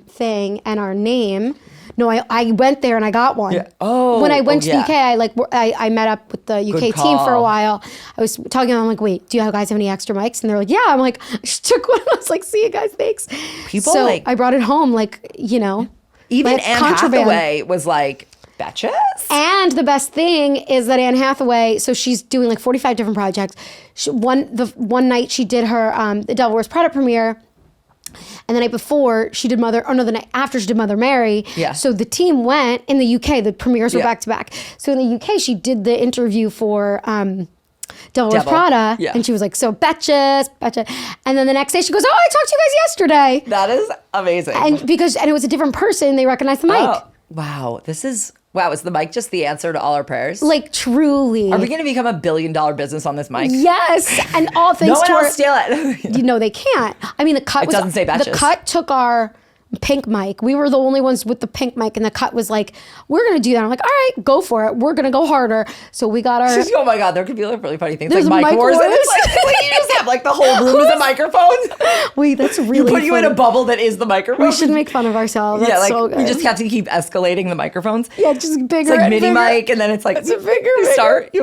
thing and our name. No, I went there and I got one. Yeah. Oh, when I went to the yeah. UK, I met up with the UK team for a while. I was talking to them. I'm like, wait, do you guys have any extra mics? And they're like, yeah. I'm like, I just took one. I was like, see you guys, thanks. People so like I brought it home, like even Anne Hathaway was like, Betches? And the best thing is that Anne Hathaway, so she's doing like 45 different projects. One night she did her The Devil Wears Prada premiere. And the night before the night after she did Mother Mary. Yeah. So the team went in the UK, the premieres were back to back. So in the UK, she did the interview for Devil Wears Prada. Yeah. And she was like, so Betches. And then the next day she goes, oh, I talked to you guys yesterday. That is amazing. And it was a different person, they recognized the mic. Oh, wow. Is the mic just the answer to all our prayers? Like truly. Are we going to become $1 billion business on this mic? Yes, and all things. No one will steal it. They can't. I mean, the cut. It doesn't say Betches. The cut took our pink mic. We were the only ones with the pink mic, and the cut was like, "We're gonna do that." I'm like, "All right, go for it. We're gonna go harder." So we got our. Oh my god, there could be like really funny things There's like mic wars, and it's like you just have like the whole room is a microphone. Wait, that's really. Put you in a bubble that is the microphone. We should make fun of ourselves. That's so good. We just have to keep escalating the microphones. Yeah, just bigger. It's like and mini bigger. mic, and then it's like It's a bigger. You start.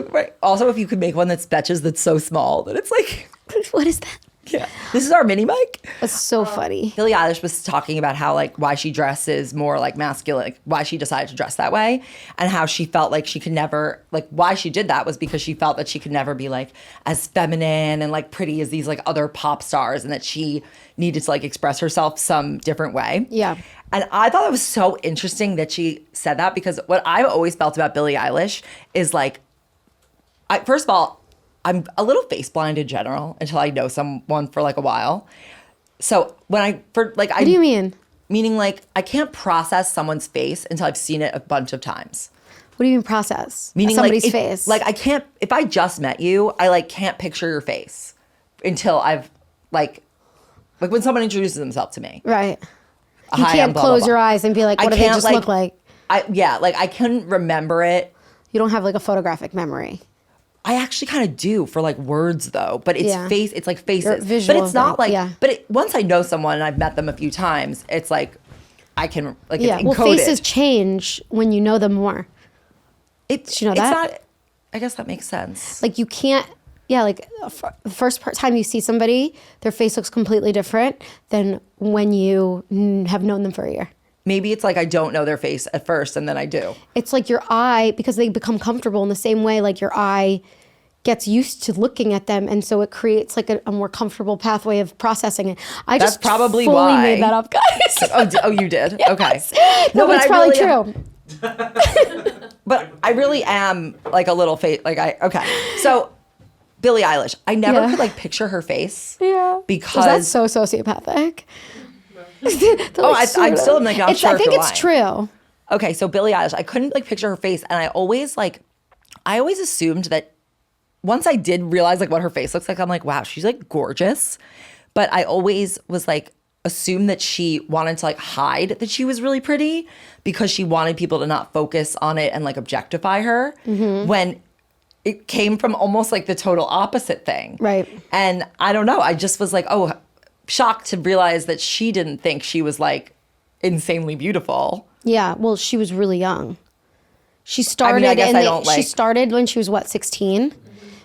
Also, if you could make one that's Betches that's so small that it's like. What is that? Yeah, this is our mini mic. That's so funny. Billie Eilish was talking about how like why she dresses more like masculine, like why she decided to dress that way, and how she felt like she could never why she did that was because she felt that she could never be like as feminine and like pretty as these like other pop stars, and that she needed to like express herself some different way. Yeah. And I thought it was so interesting that she said that, because what I've always felt about Billie Eilish is like, first of all, I'm a little face blind in general until I know someone for like a while. So what do you mean? Meaning like I can't process someone's face until I've seen it a bunch of times. What do you mean process? Meaning somebody's face. Like I can't, if I just met you, I like can't picture your face until I've like when someone introduces themselves to me. Right. Hi, You I'm can't blah, close blah, your blah. eyes and be like, what do they just look like? I couldn't remember it. You don't have like a photographic memory. I actually kind of do for like words though, but it's it's like faces. Visual, but it's not like, yeah. but once I know someone and I've met them a few times, it's like, I can like, it's encoded. Well, faces change when you know them more. Did you know that? Not, I guess that makes sense. Like you can't, like the first time you see somebody, their face looks completely different than when you have known them for a year. Maybe it's like I don't know their face at first and then I do. It's like your eye, because they become comfortable in the same way, like your eye gets used to looking at them, and so it creates like a more comfortable pathway of processing it. That's just probably fully why. made that up, guys. Oh, you did? Yes. Okay. No, but it's probably true. But I really am like a little face. Okay. So Billie Eilish, I never could like picture her face. Yeah. Because that's so sociopathic. I still am like not sure. I think if you're it's lying. true. okay, so Billie Eilish, I couldn't like picture her face, and I always assumed that once I did realize like what her face looks like, I'm like, wow, she's like gorgeous. But I always was like assumed that she wanted to like hide that she was really pretty because she wanted people to not focus on it and like objectify her, when it came from almost like the total opposite thing. Right. And I don't know, I just was like, oh, shocked to realize that she didn't think she was like insanely beautiful. Yeah, well, she was really young. She started. I guess I don't She like. started when she was what, 16?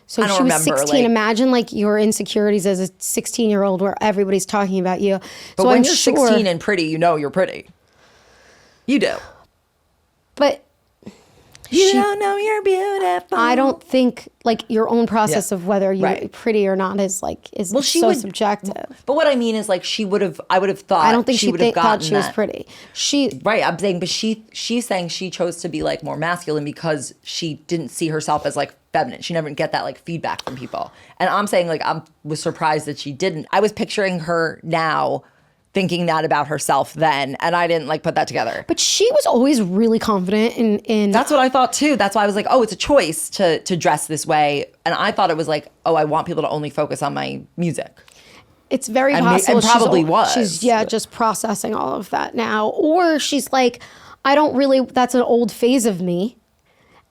So I don't she was remember, 16. like- Imagine like your insecurities as a 16-year-old where everybody's talking about you. But So when I'm you're sure, 16 and pretty, you know you're pretty. You do. but You don't know you're beautiful. I don't think like your own process Yeah. of whether you're Right. pretty or not is she so would- subjective. But what I mean is like I would have thought I don't think she she would have thought gotten she was that. pretty. She Right, I'm saying, but she's saying she chose to be like more masculine because she didn't see herself as like feminine. She never get that like feedback from people. And I'm saying like I was surprised that she didn't. I was picturing her now thinking that about herself then, and I didn't like put that together. But she was always really confident in That's what I thought too. That's why I was like, oh, it's a choice to dress this way. And I thought it was like, oh, I want people to only focus on my music. It's very And possible probably was. She's just processing all of that now. Or she's like, that's an old phase of me.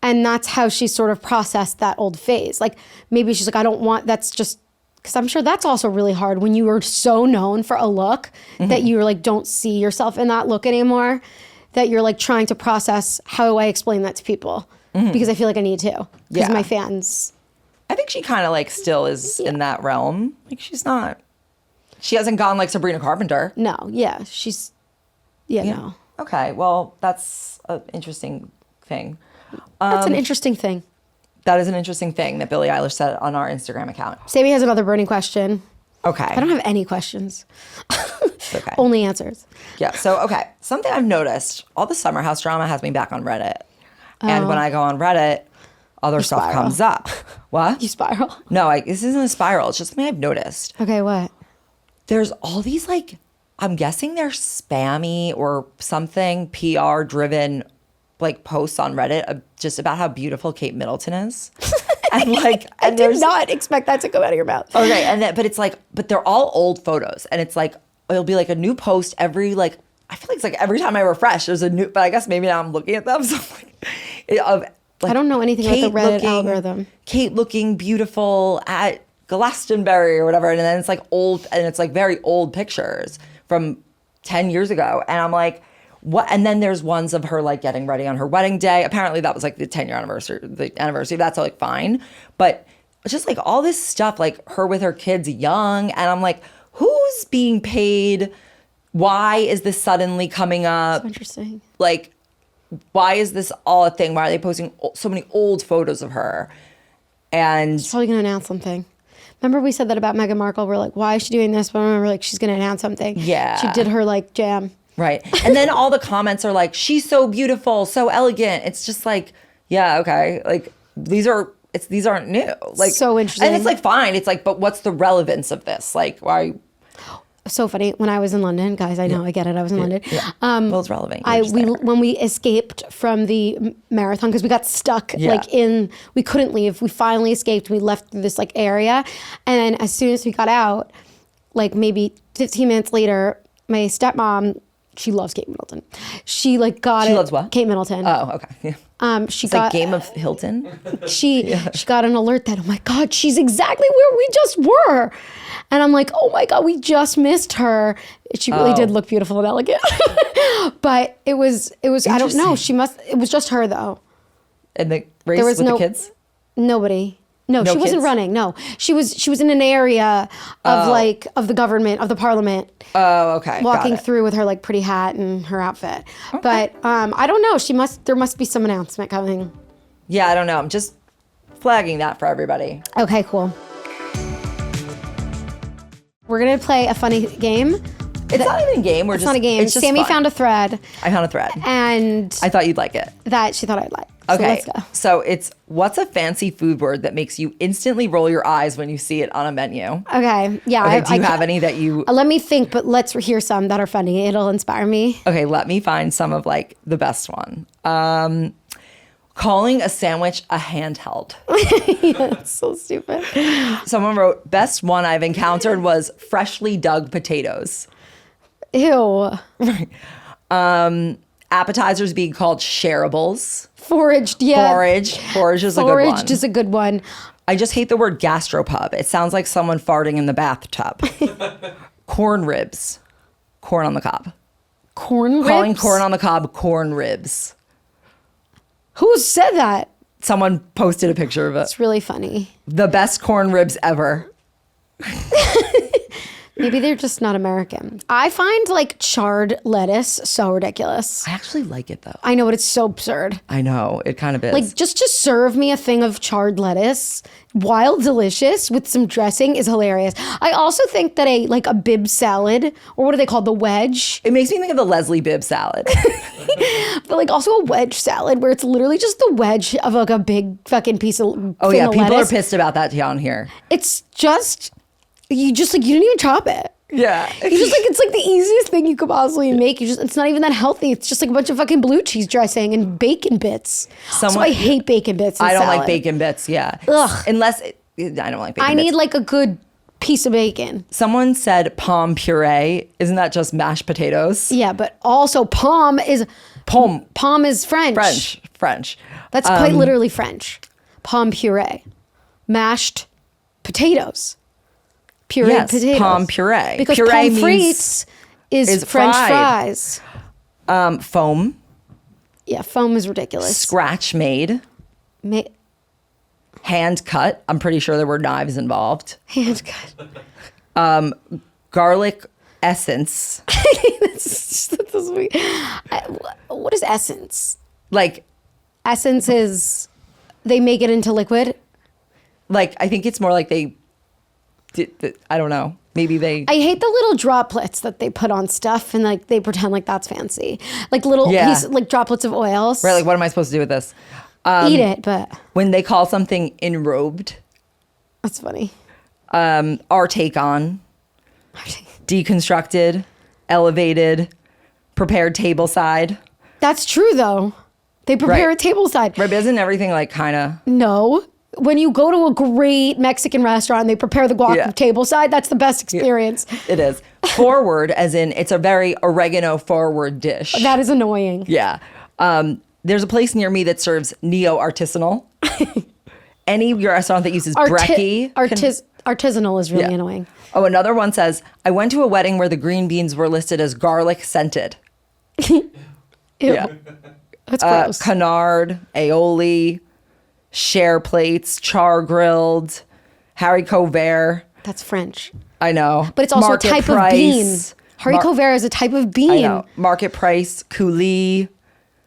And that's how she sort of processed that old phase. Like maybe she's like, that's just, because I'm sure that's also really hard when you are so known for a look that you like don't see yourself in that look anymore, that you're like trying to process, how do I explain that to people? Because I feel like I need to, because Yeah. my fans. I think she kind of like still is in that realm. Like she hasn't gone like Sabrina Carpenter. No, yeah, she's, no. Okay, well, that's an interesting thing. That's an interesting thing. That is an interesting thing that Billie Eilish said on our Instagram account. Sammy has another burning question. Okay. I don't have any questions. Okay. Only answers. Yeah, so, okay. Something I've noticed, all the Summer House drama has me back on Reddit. And when I go on Reddit, other stuff spiral. comes up. What? You spiral. No, this isn't a spiral. It's just something I've noticed. Okay, what? There's all these, like, I'm guessing they're spammy or something PR-driven, like, posts on Reddit just about how beautiful Kate Middleton is. And, like, I did not expect that to come out of your mouth. Okay, but it's like, but they're all old photos, and it's like it'll be like a new post every like. I feel like it's like every time I refresh, there's a new. But I guess maybe now I'm looking at them, so I'm like, I don't know anything about the Reddit algorithm. Kate looking beautiful at Glastonbury or whatever, and then it's like old, and it's like very old pictures from 10 years ago, and I'm like. What? And then there's ones of her like getting ready on her wedding day. Apparently that was like the 10-year anniversary, That's like fine. But it's just like all this stuff, like her with her kids young. And I'm like, who's being paid? Why is this suddenly coming up? So interesting. Like, why is this all a thing? Why are they posting so many old photos of her? And She's probably going to announce something. Remember we said that about Meghan Markle? We're like, why is she doing this? But I remember like, she's going to announce something. Yeah. She did her like jam. Right. And then all the comments are like, she's so beautiful, so elegant. It's just like, yeah, okay. Like these aren't new. Like So interesting. And it's like fine. It's like, but what's the relevance of this? Like why? So funny. When I was in London, guys, I know, I get it. I was in London. Yeah. Well, it's relevant. You were just there. When we escaped from the marathon, because we got stuck Yeah. we couldn't leave. We finally escaped. We left this like area. And then as soon as we got out, like maybe 15 minutes later, my stepmom, she loves Kate Middleton. She like got She it. loves what? Kate Middleton. Oh, okay. Yeah. She It's got like Game of Hilton. she got an alert that, oh my God, she's exactly where we just were. And I'm like, oh my God, we just missed her. She really did look beautiful and elegant. But it was I don't know. It was just her though. And the race with the kids? Nobody. No, she wasn't kids? running. No, she was in an area of the government, of the parliament. Oh, okay. Walking Got it. through with her like pretty hat and her outfit. But I don't know. There must be some announcement coming. Yeah, I don't know. I'm just flagging that for everybody. Okay, cool. We're gonna play a funny game. It's not even a game. It's not a game. It's just Sammy fun. found a thread, I found a thread. and I thought you'd like it. that she thought I'd like. So Okay. let's go. So it's what's a fancy food word that makes you instantly roll your eyes when you see it on a menu? Okay. Yeah. Okay, do you have any that you... Let me think, but let's hear some that are funny. It'll inspire me. Okay, let me find some of like the best one. Calling a sandwich a handheld. That's so stupid. Someone wrote, best one I've encountered was freshly dug potatoes. Ew. Appetizers being called shareables. Foraged. Yeah. Forage is a good one. Foraged is a good one. I just hate the word gastropub. It sounds like someone farting in the bathtub. Corn ribs. Corn on the cob. Corn Calling ribs? corn on the cob corn ribs. Who said that? Someone posted a picture of it. It's really funny. The best corn ribs ever. Maybe they're just not American. I find like charred lettuce so ridiculous. I actually like it though. I know, but it's so absurd. I know, it kind of is. Like just serve me a thing of charred lettuce, wild delicious with some dressing is hilarious. I also think that a bib salad, or what are they called, the wedge, it makes me think of the Leslie Bibb salad. but like also a wedge salad where it's literally just the wedge of like a big fucking piece of Oh thing yeah, of people lettuce. are pissed about that down here. It's just you didn't even chop it. Yeah. You just like it's like the easiest thing you could possibly make. It's not even that healthy. It's just like a bunch of fucking blue cheese dressing and bacon bits. So I hate bacon bits. In I don't salad. like bacon bits. Yeah. Ugh. Unless I don't like bacon. I bits. need like a good piece of bacon. Someone said palm puree. Isn't that just mashed potatoes? Yeah, but also palm is Palm. French. French. That's quite literally French. Palm puree, mashed potatoes, pureed Yes, potatoes. palm puree. Because Puree pommes means- frites is French fried. fries. Foam. Yeah, foam is ridiculous. Scratch made. Ma- Hand cut. I'm pretty sure there were knives involved. Hand cut. Garlic essence. What is essence? Like Essence is they make it into liquid. I think it's more like they did. I don't know. Maybe they. I hate the little droplets that they put on stuff and like they pretend like that's fancy. Like little Yeah. like droplets of oils. Right. Like, what am I supposed to do with this? Eat it, but When they call something enrobed. that's funny. Our take on. Deconstructed. Elevated. Prepared tableside. That's true though. They prepare Right. a tableside. Right. But isn't everything like kind of. No. When you go to a great Mexican restaurant and they prepare the guac Yeah. tableside, that's the best experience. It is. Forward, as in it's a very oregano forward dish. That is annoying. Yeah. There's a place near me that serves neo artisanal. Any restaurant that uses brekkie. Artisanal is really Yeah. annoying. Oh, another one says, I went to a wedding where the green beans were listed as garlic scented. Ew. Yeah. That's gross. Canard, aioli, share plates, char grilled, haricot vert. That's French. I know. But it's also Market a type price. of bean. Haricot vert is a type of bean. I know. Market price, coulis.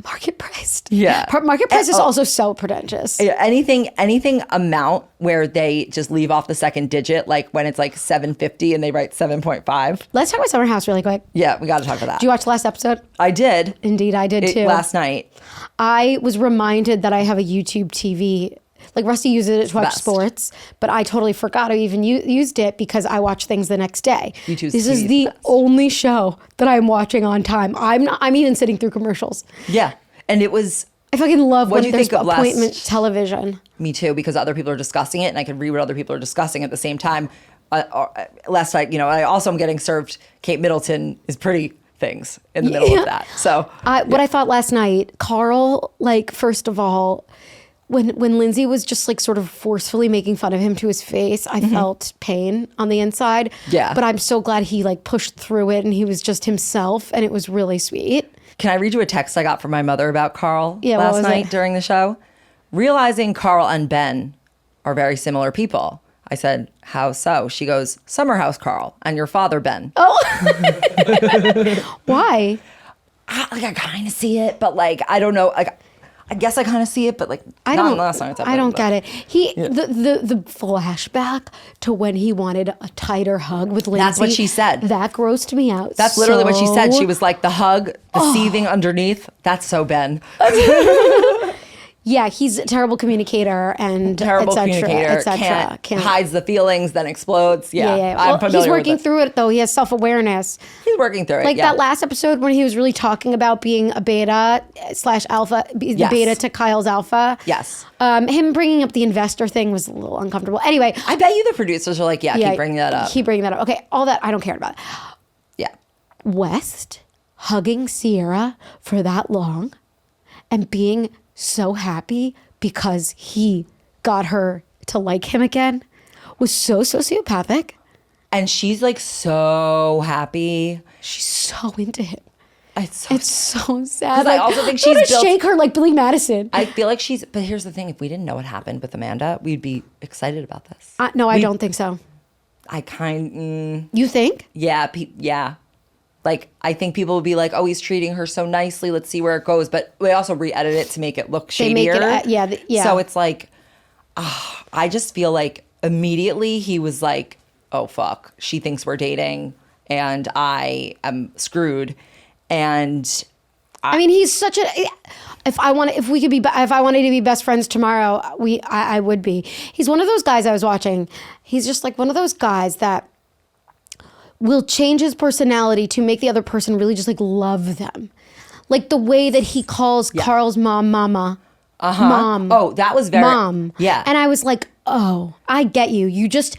Market priced. Yeah. Market price is also so pretentious. Yeah, anything amount where they just leave off the second digit, like when it's like 750 and they write 7.5. Let's talk about Summer House really quick. Yeah, we got to talk about that. Did you watch the last episode? I did. Indeed, I did too. Last night. I was reminded that I have a YouTube TV. Like Rusty uses it to watch Best. sports, but I totally forgot I even used it because I watch things the next day. YouTube's this TV is is the best. only show that I'm watching on time. I'm even sitting through commercials. Yeah. And it was, I fucking love What'd when you there's think of last- appointment television. me too, because other people are discussing it and I can read what other people are discussing at the same time. Last night, I also am getting served Kate Middleton is pretty things in the middle of that. So What I thought last night, Carl, like, first of all, when Lindsay was just like sort of forcefully making fun of him to his face, I felt pain on the inside. Yeah. But I'm so glad he like pushed through it and he was just himself and it was really sweet. Can I read you a text I got from my mother about Carl Yeah, what last was night it? during the show? Realizing Carl and Ben are very similar people. I said, how so? She goes, Summer House Carl and your father Ben. Why? I kind of see it, but like, I don't know. Like, I guess I kind of see it, but like, I not don't. in the last night's I don't episode. get it. The flashback to when he wanted a tighter hug with Lindsay. That's what she said. That grossed me out. That's literally what she said. so- She was like, the hug, the seething underneath. That's so Ben. Yeah, he's a terrible communicator and Terrible et cetera, communicator. et cetera. Hides the feelings, then explodes. Yeah, Yeah. I'm Well, familiar he's working with it. through it though. He has self-awareness. He's working through it. Like yeah. that last episode when he was really talking about being a beta / alpha, the Yes. beta to Kyle's alpha. Yes. Him bringing up the investor thing was a little uncomfortable. Anyway, I bet you the producers are like, keep bringing that up. Keep bringing that up. Okay, all that I don't care about. Yeah. West hugging Sierra for that long and being so happy because he got her to like him again was so sociopathic. And she's like so happy. She's so into him. It's so sad. I also think she's she's built- shake her like Billy Madison. I feel like but here's the thing. If we didn't know what happened with Amanda, we'd be excited about this. No, I don't think so. You think? Yeah. Like, I think people would be like, oh, he's treating her so nicely. Let's see where it goes. But we also re-edit it to make it look shadier. Yeah. So it's like, I just feel like immediately he was like, oh, fuck. She thinks we're dating and I am screwed. And I mean, he's such a. If I wanted to be best friends tomorrow, I would be. He's one of those guys I was watching. He's just like one of those guys that will change his personality to make the other person really just like love them. Like the way that he calls Carl's mom, mama. Mom. Oh, that was very. Mom. Yeah. And I was like, oh, I get you. You just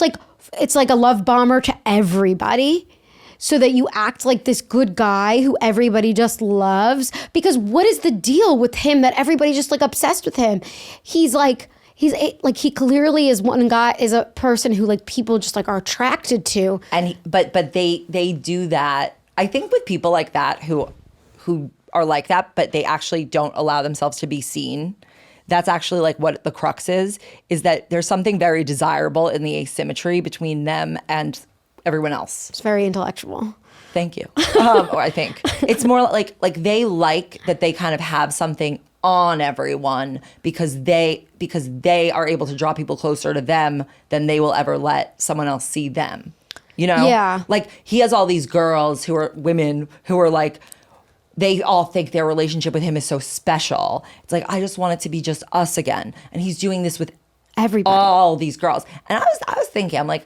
like, it's like a love bomber to everybody. So that you act like this good guy who everybody just loves. Because what is the deal with him that everybody's just like obsessed with him? He clearly is a person who like people just like are attracted to. And but they do that. I think with people like that who are like that, but they actually don't allow themselves to be seen. That's actually like what the crux is that there's something very desirable in the asymmetry between them and everyone else. It's very intellectual. Thank you. Or I think it's more like they like that they kind of have something on everyone because they are able to draw people closer to them than they will ever let someone else see them. You know? Yeah. Like he has all these girls who are women who are like, they all think their relationship with him is so special. It's like, I just want it to be just us again. And he's doing this with everybody, all these girls. And I was thinking, I'm like,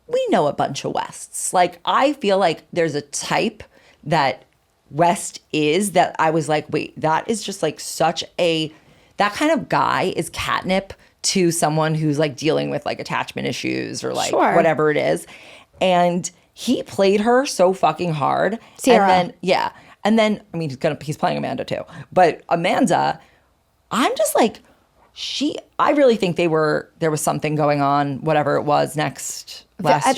we know a bunch of Wests. Like, I feel like there's a type that West is that I was like, wait, that is just like that kind of guy is catnip to someone who's like dealing with like attachment issues or like whatever it is. And he played her so fucking hard. Sierra. And then, I mean, he's playing Amanda too. But Amanda, I'm just like, I really think there was something going on, whatever it was last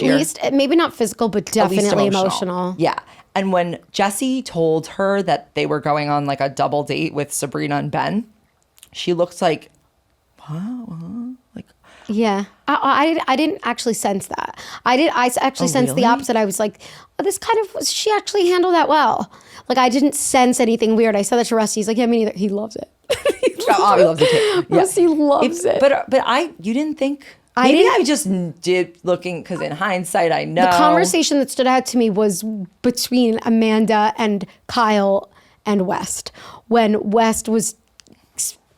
year. At least, maybe not physical, but definitely emotional. Yeah. And when Jesse told her that they were going on like a double date with Sabrina and Ben, she looked like, like. Yeah. I didn't actually sense that. I actually sensed the opposite. I was like, she actually handled that well. Like I didn't sense anything weird. I said that to Rusty. He's like, yeah, me neither. He loves it. He loves it too. Yeah. Rusty loves it. But you didn't think. I just did looking because in hindsight, I know. The conversation that stood out to me was between Amanda and Kyle and West. When West was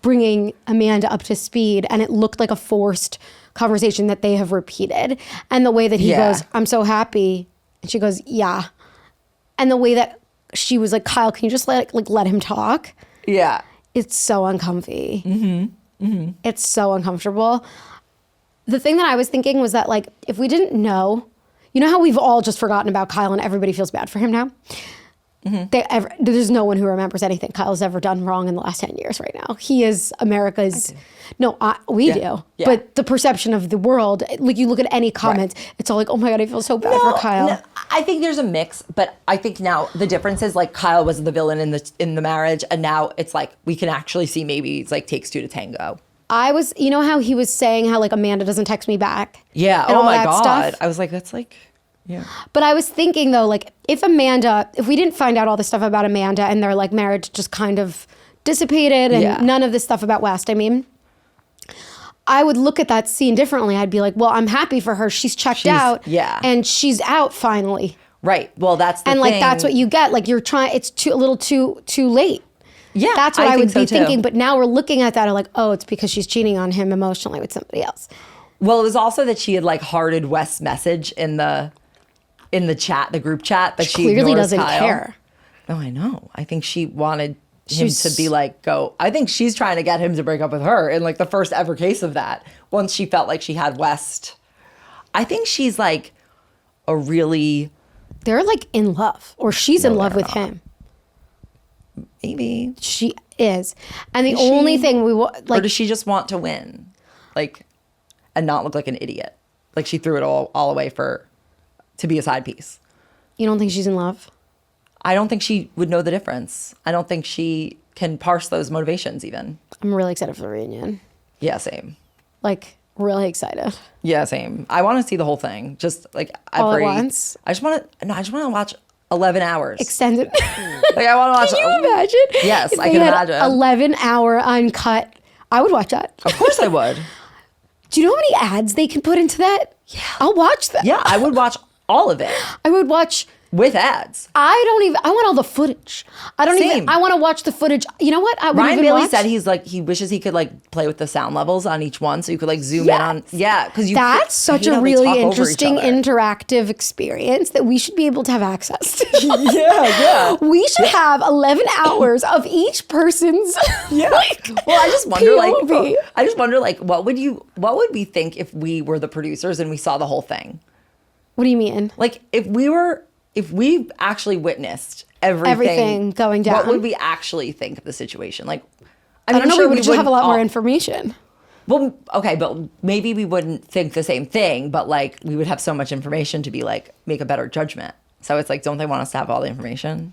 bringing Amanda up to speed and it looked like a forced conversation that they have repeated. And the way that he goes, I'm so happy. And she goes, yeah. And the way that she was like, Kyle, can you just let him talk? Yeah. It's so uncomfy. Mm-hmm. Mm-hmm. It's so uncomfortable. The thing that I was thinking was that like, if we didn't know, you know how we've all just forgotten about Kyle and everybody feels bad for him now? Mm-hmm. There's no one who remembers anything Kyle's ever done wrong in the last 10 years right now. He is America's... We do. Yeah. But the perception of the world, like you look at any comments, it's all like, oh my God, I feel so bad for Kyle. No, I think there's a mix, but I think now the difference is like Kyle was the villain in the marriage, and now it's like we can actually see maybe it's like takes two to tango. You know how he was saying how like Amanda doesn't text me back? Yeah. And oh all my that God. stuff? I was like, that's like, yeah. But I was thinking though, like if we didn't find out all this stuff about Amanda and their like marriage just kind of dissipated and none of this stuff about West, I mean, I would look at that scene differently. I'd be like, well, I'm happy for her. She's checked out. Yeah. And she's out finally. Right. Well, that's the thing. And like, that's what you get. Like you're trying, it's a little too late. Yeah, That's what I I think would so be too. thinking. But now we're looking at that and like, oh, it's because she's cheating on him emotionally with somebody else. Well, it was also that she had like hearted West's message in the chat, the group chat, but she Clearly ignores doesn't Kyle. care. No, I know. I think she wanted him She's- to be like, go. I think she's trying to get him to break up with her in like the first ever case of that. Once she felt like she had West. I think she's like a really, They're like in love, or she's in love with him. maybe. She is. And the Is only she? thing we Or like, does she just want to win? Like, and not look like an idiot. Like she threw it all away to be a side piece. you don't think she's in love? I don't think she would know the difference. I don't think she can parse those motivations even. I'm really excited for the reunion. Yeah, same. Like, really excited. Yeah, same. I want to see the whole thing. Just like All at once? I just want to watch 11 hours. Extended. Like I want to watch. Can you imagine? Yes, if I they can had imagine. 11-hour uncut. I would watch that. Of course I would. Do you know how many ads they can put into that? Yeah. I'll watch that. Yeah, I would watch all of it I would watch. with ads. I want all the footage. I Same. want to watch the footage. You know what? I would Ryan even Bailey watch. said he wishes he could like play with the sound levels on each one, so you could like zoom in Yes. on. Yeah, because That's such a really interesting interactive experience that we should be able to have access to. Yeah. We should have 11 hours of each person's. Yeah. like, Well, POV. I just wonder like what would we think if we were the producers and we saw the whole thing? What do you mean? Like if we actually witnessed Everything going down. what would we actually think of the situation? Like I don't know. sure we would just have a lot more all- information. Well, okay, but maybe we wouldn't think the same thing, but like we would have so much information to be like make a better judgment. So it's like, don't they want us to have all the information?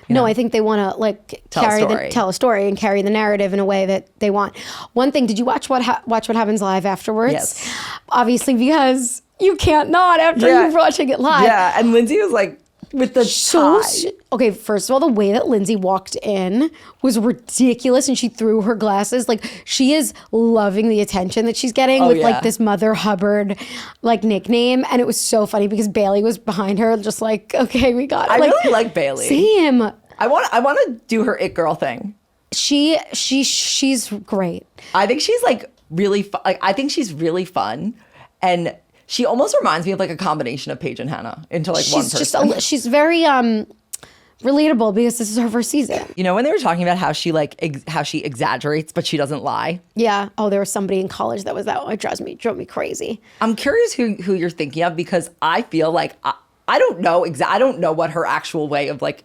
No, I think they want to like tell a story and carry the narrative in a way that they want. One thing, did you watch what happens live afterwards? Yes. Obviously, because you can't not after you're watching it live. Yeah, and Lindsay was like with the tie. Okay, first of all, the way that Lindsay walked in was ridiculous, and she threw her glasses. Like, she is loving the attention that she's getting with yeah. like this Mother Hubbard like nickname, and it was so funny because Bailey was behind her, just like, okay, we got it. I really like Bailey. Same. I want to do her it girl thing. She's great. I think she's like really fun. Like I think she's really fun, and she almost reminds me of like a combination of Paige and Hannah into like one person. She's very relatable because this is her first season. You know when they were talking about how she like how she exaggerates but she doesn't lie. Yeah. Oh, there was somebody in college that was that. It drove me crazy. I'm curious who you're thinking of because I feel like I don't know I don't know what her actual way of like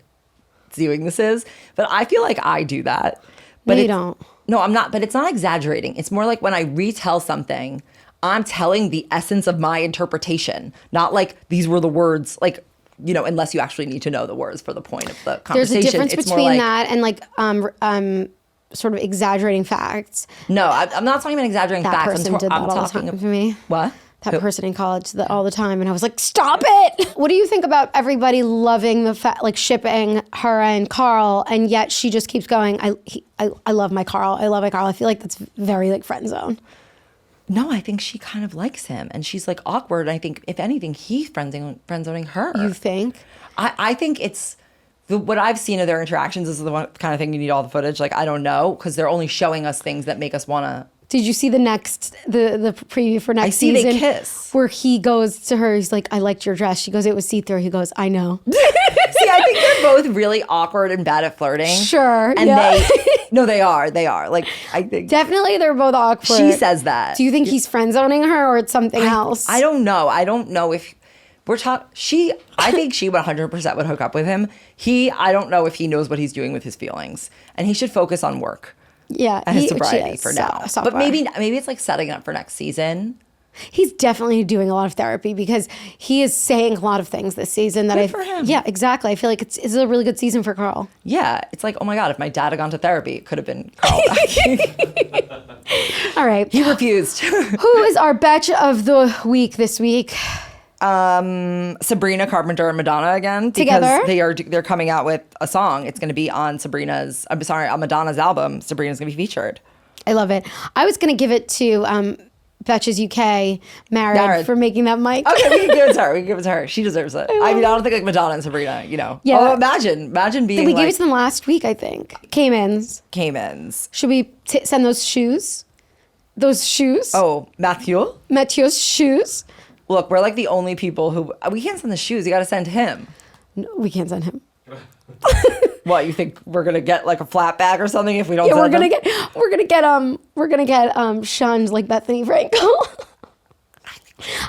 doing this is, but I feel like I do that. But No, you don't. No, I'm not. But it's not exaggerating. It's more like when I retell something, I'm telling the essence of my interpretation, not like these were the words, like, you know, unless you actually need to know the words for the point of the conversation. There's a difference It's more between like, that and like sort of exaggerating facts. No, I'm not talking about exaggerating That facts. person did that I'm all the talking time for me. What? That person in college all the time, and I was like, "Stop it!" What do you think about everybody loving like shipping her and Carl, and yet she just keeps going? I love my Carl. I love my Carl. I feel like that's very like friend zone. No, I think she kind of likes him, and she's like awkward. I think if anything, he's friend zoning her. You think? I think it's what I've seen of their interactions is the one kind of thing you need all the footage. Like I don't know because they're only showing us things that make us want to. Did you see the preview for next season? I see they kiss. Where he goes to her, he's like, "I liked your dress." She goes, "It was see-through." He goes, "I know." See, I think they're both really awkward and bad at flirting. Sure, And yeah. they are. Like, I think. Definitely they're both awkward. She says that. Do you think he's friend zoning her or it's something else? I don't know. I don't know if we're talking. I think she 100% would hook up with him. I don't know if he knows what he's doing with his feelings. And he should focus on work. Yeah. And his sobriety for now. So but far. maybe it's like setting up for next season. He's definitely doing a lot of therapy because he is saying a lot of things this season that Good for him. Yeah, exactly. I feel like it's a really good season for Carl. Yeah. It's like, oh my God, if my dad had gone to therapy, it could have been Carl back. All right. He refused. Who is our batch of the week this week? Sabrina Carpenter and Madonna again because Together? they're coming out with a song. It's going to be on on Madonna's album. Sabrina's going to be featured. I love it. I was going to give it to Betches UK married for making that mic. Okay, we can give it to her. We can give it to her. She deserves it. I mean, I don't think like Madonna and Sabrina, you know. Yeah. Oh, imagine being We like gave it to them last week, I think. Caymans. Caymans. Should we send those shoes? Those shoes? Oh, Matthew? Mathieu's shoes? Look, we're like the only people who we can't send the shoes. You got to send him. No, we can't send him. What, you think we're gonna get like a flat bag or something if we don't? Yeah, send we're gonna get shunned like Bethany Frankel.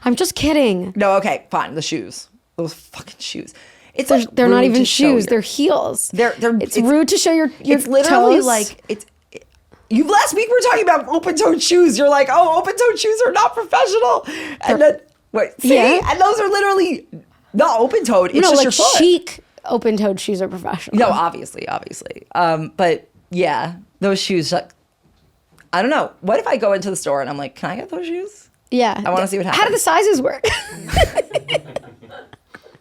I'm just kidding. No, okay, fine. The shoes, those fucking shoes. It's They're not rude even to show shoes. your- They're heels. It's rude to show your It's literally toes. like it's. You last week we were talking about open-toed shoes. You're like, oh, open-toed shoes are not professional, and then wait, see, Yeah. and those are literally not open-toed. It's no, just like your foot. chic open-toed shoes are professional. No, obviously. But yeah, those shoes. Like, I don't know. What if I go into the store and I'm like, can I get those shoes? Yeah. I want to see what happens. How do the sizes work?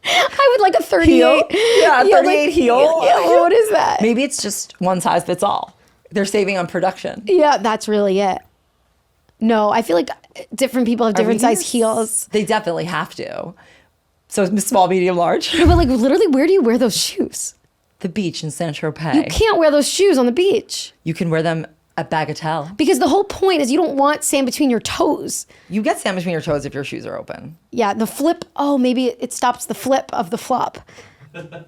I would like a 38. Heel? Yeah, 38 heel. Yeah, well, what is that? Maybe it's just one size fits all. They're saving on production. Yeah, that's really it. No, I feel like different people have different size heels. They definitely have to. So small, medium, large. No, but like literally, where do you wear those shoes? The beach in Saint Tropez. You can't wear those shoes on the beach. You can wear them at Bagatelle. Because the whole point is you don't want sand between your toes. You get sand between your toes if your shoes are open. Yeah, the flip, maybe it stops the flip of the flop.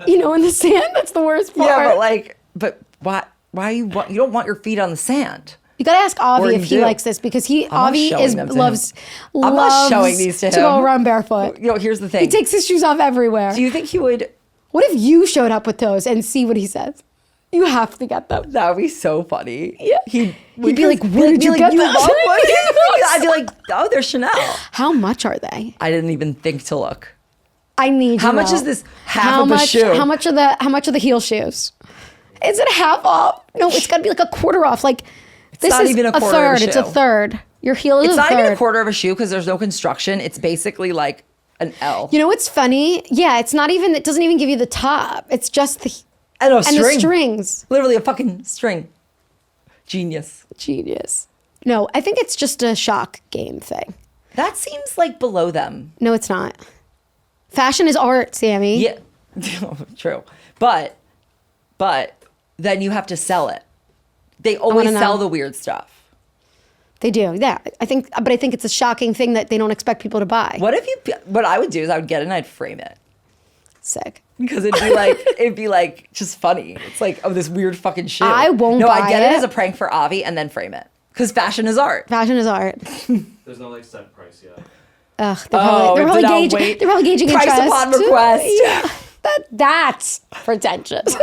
You know, in the sand, that's the worst part. Yeah, but why you don't want your feet on the sand? You gotta ask Or Avi you if he do. likes this because I'm not Avi showing them to him. loves I'm not showing these to him. go around barefoot. You know, here's the thing. He takes his shoes off everywhere. Do you think he would? What if you showed up with those and see what he says? You have to get them. That would be so funny. Yeah. He'd be like, where did you get you those?" love one? I'd be like, oh, they're Chanel. How much are they? I didn't even think to look. I need to How much know. is this half of a shoe? How much are the heel shoes? Is it half off? No, it's got to be like a quarter off. Like this not is even a quarter of a third. It's a shoe. third. Your heel is It's a not third. even a quarter of a shoe because there's no construction. It's basically like an L. You know what's funny? Yeah, it's not even. It doesn't even give you the top. It's just the and a and string. the strings. Literally a fucking string. Genius. Genius. No, I think it's just a shock game thing. That seems like below them. No, it's not. Fashion is art, Sammy. Yeah. True. But then you have to sell it. They always wanna sell know. the weird stuff. They do. Yeah, I think it's a shocking thing that they don't expect people to buy. What I would do is I would get it and I'd frame it. Sick. Because it'd be like just funny. It's like, oh, this weird fucking shoe. I won't No, buy I get it it. as a prank for Avi and then frame it. Because fashion is art. Fashion is art. There's no like set price yet. Ugh, they're probably gauging Price interest. upon request. Yeah, that's pretentious.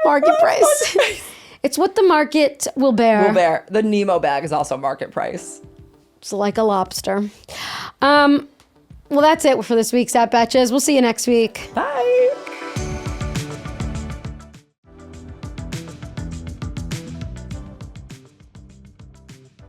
Market price. It's what the market will bear. The Nemo bag is also market price. It's like a lobster. Well, that's it for this week's at Betches. We'll see you next week. Bye.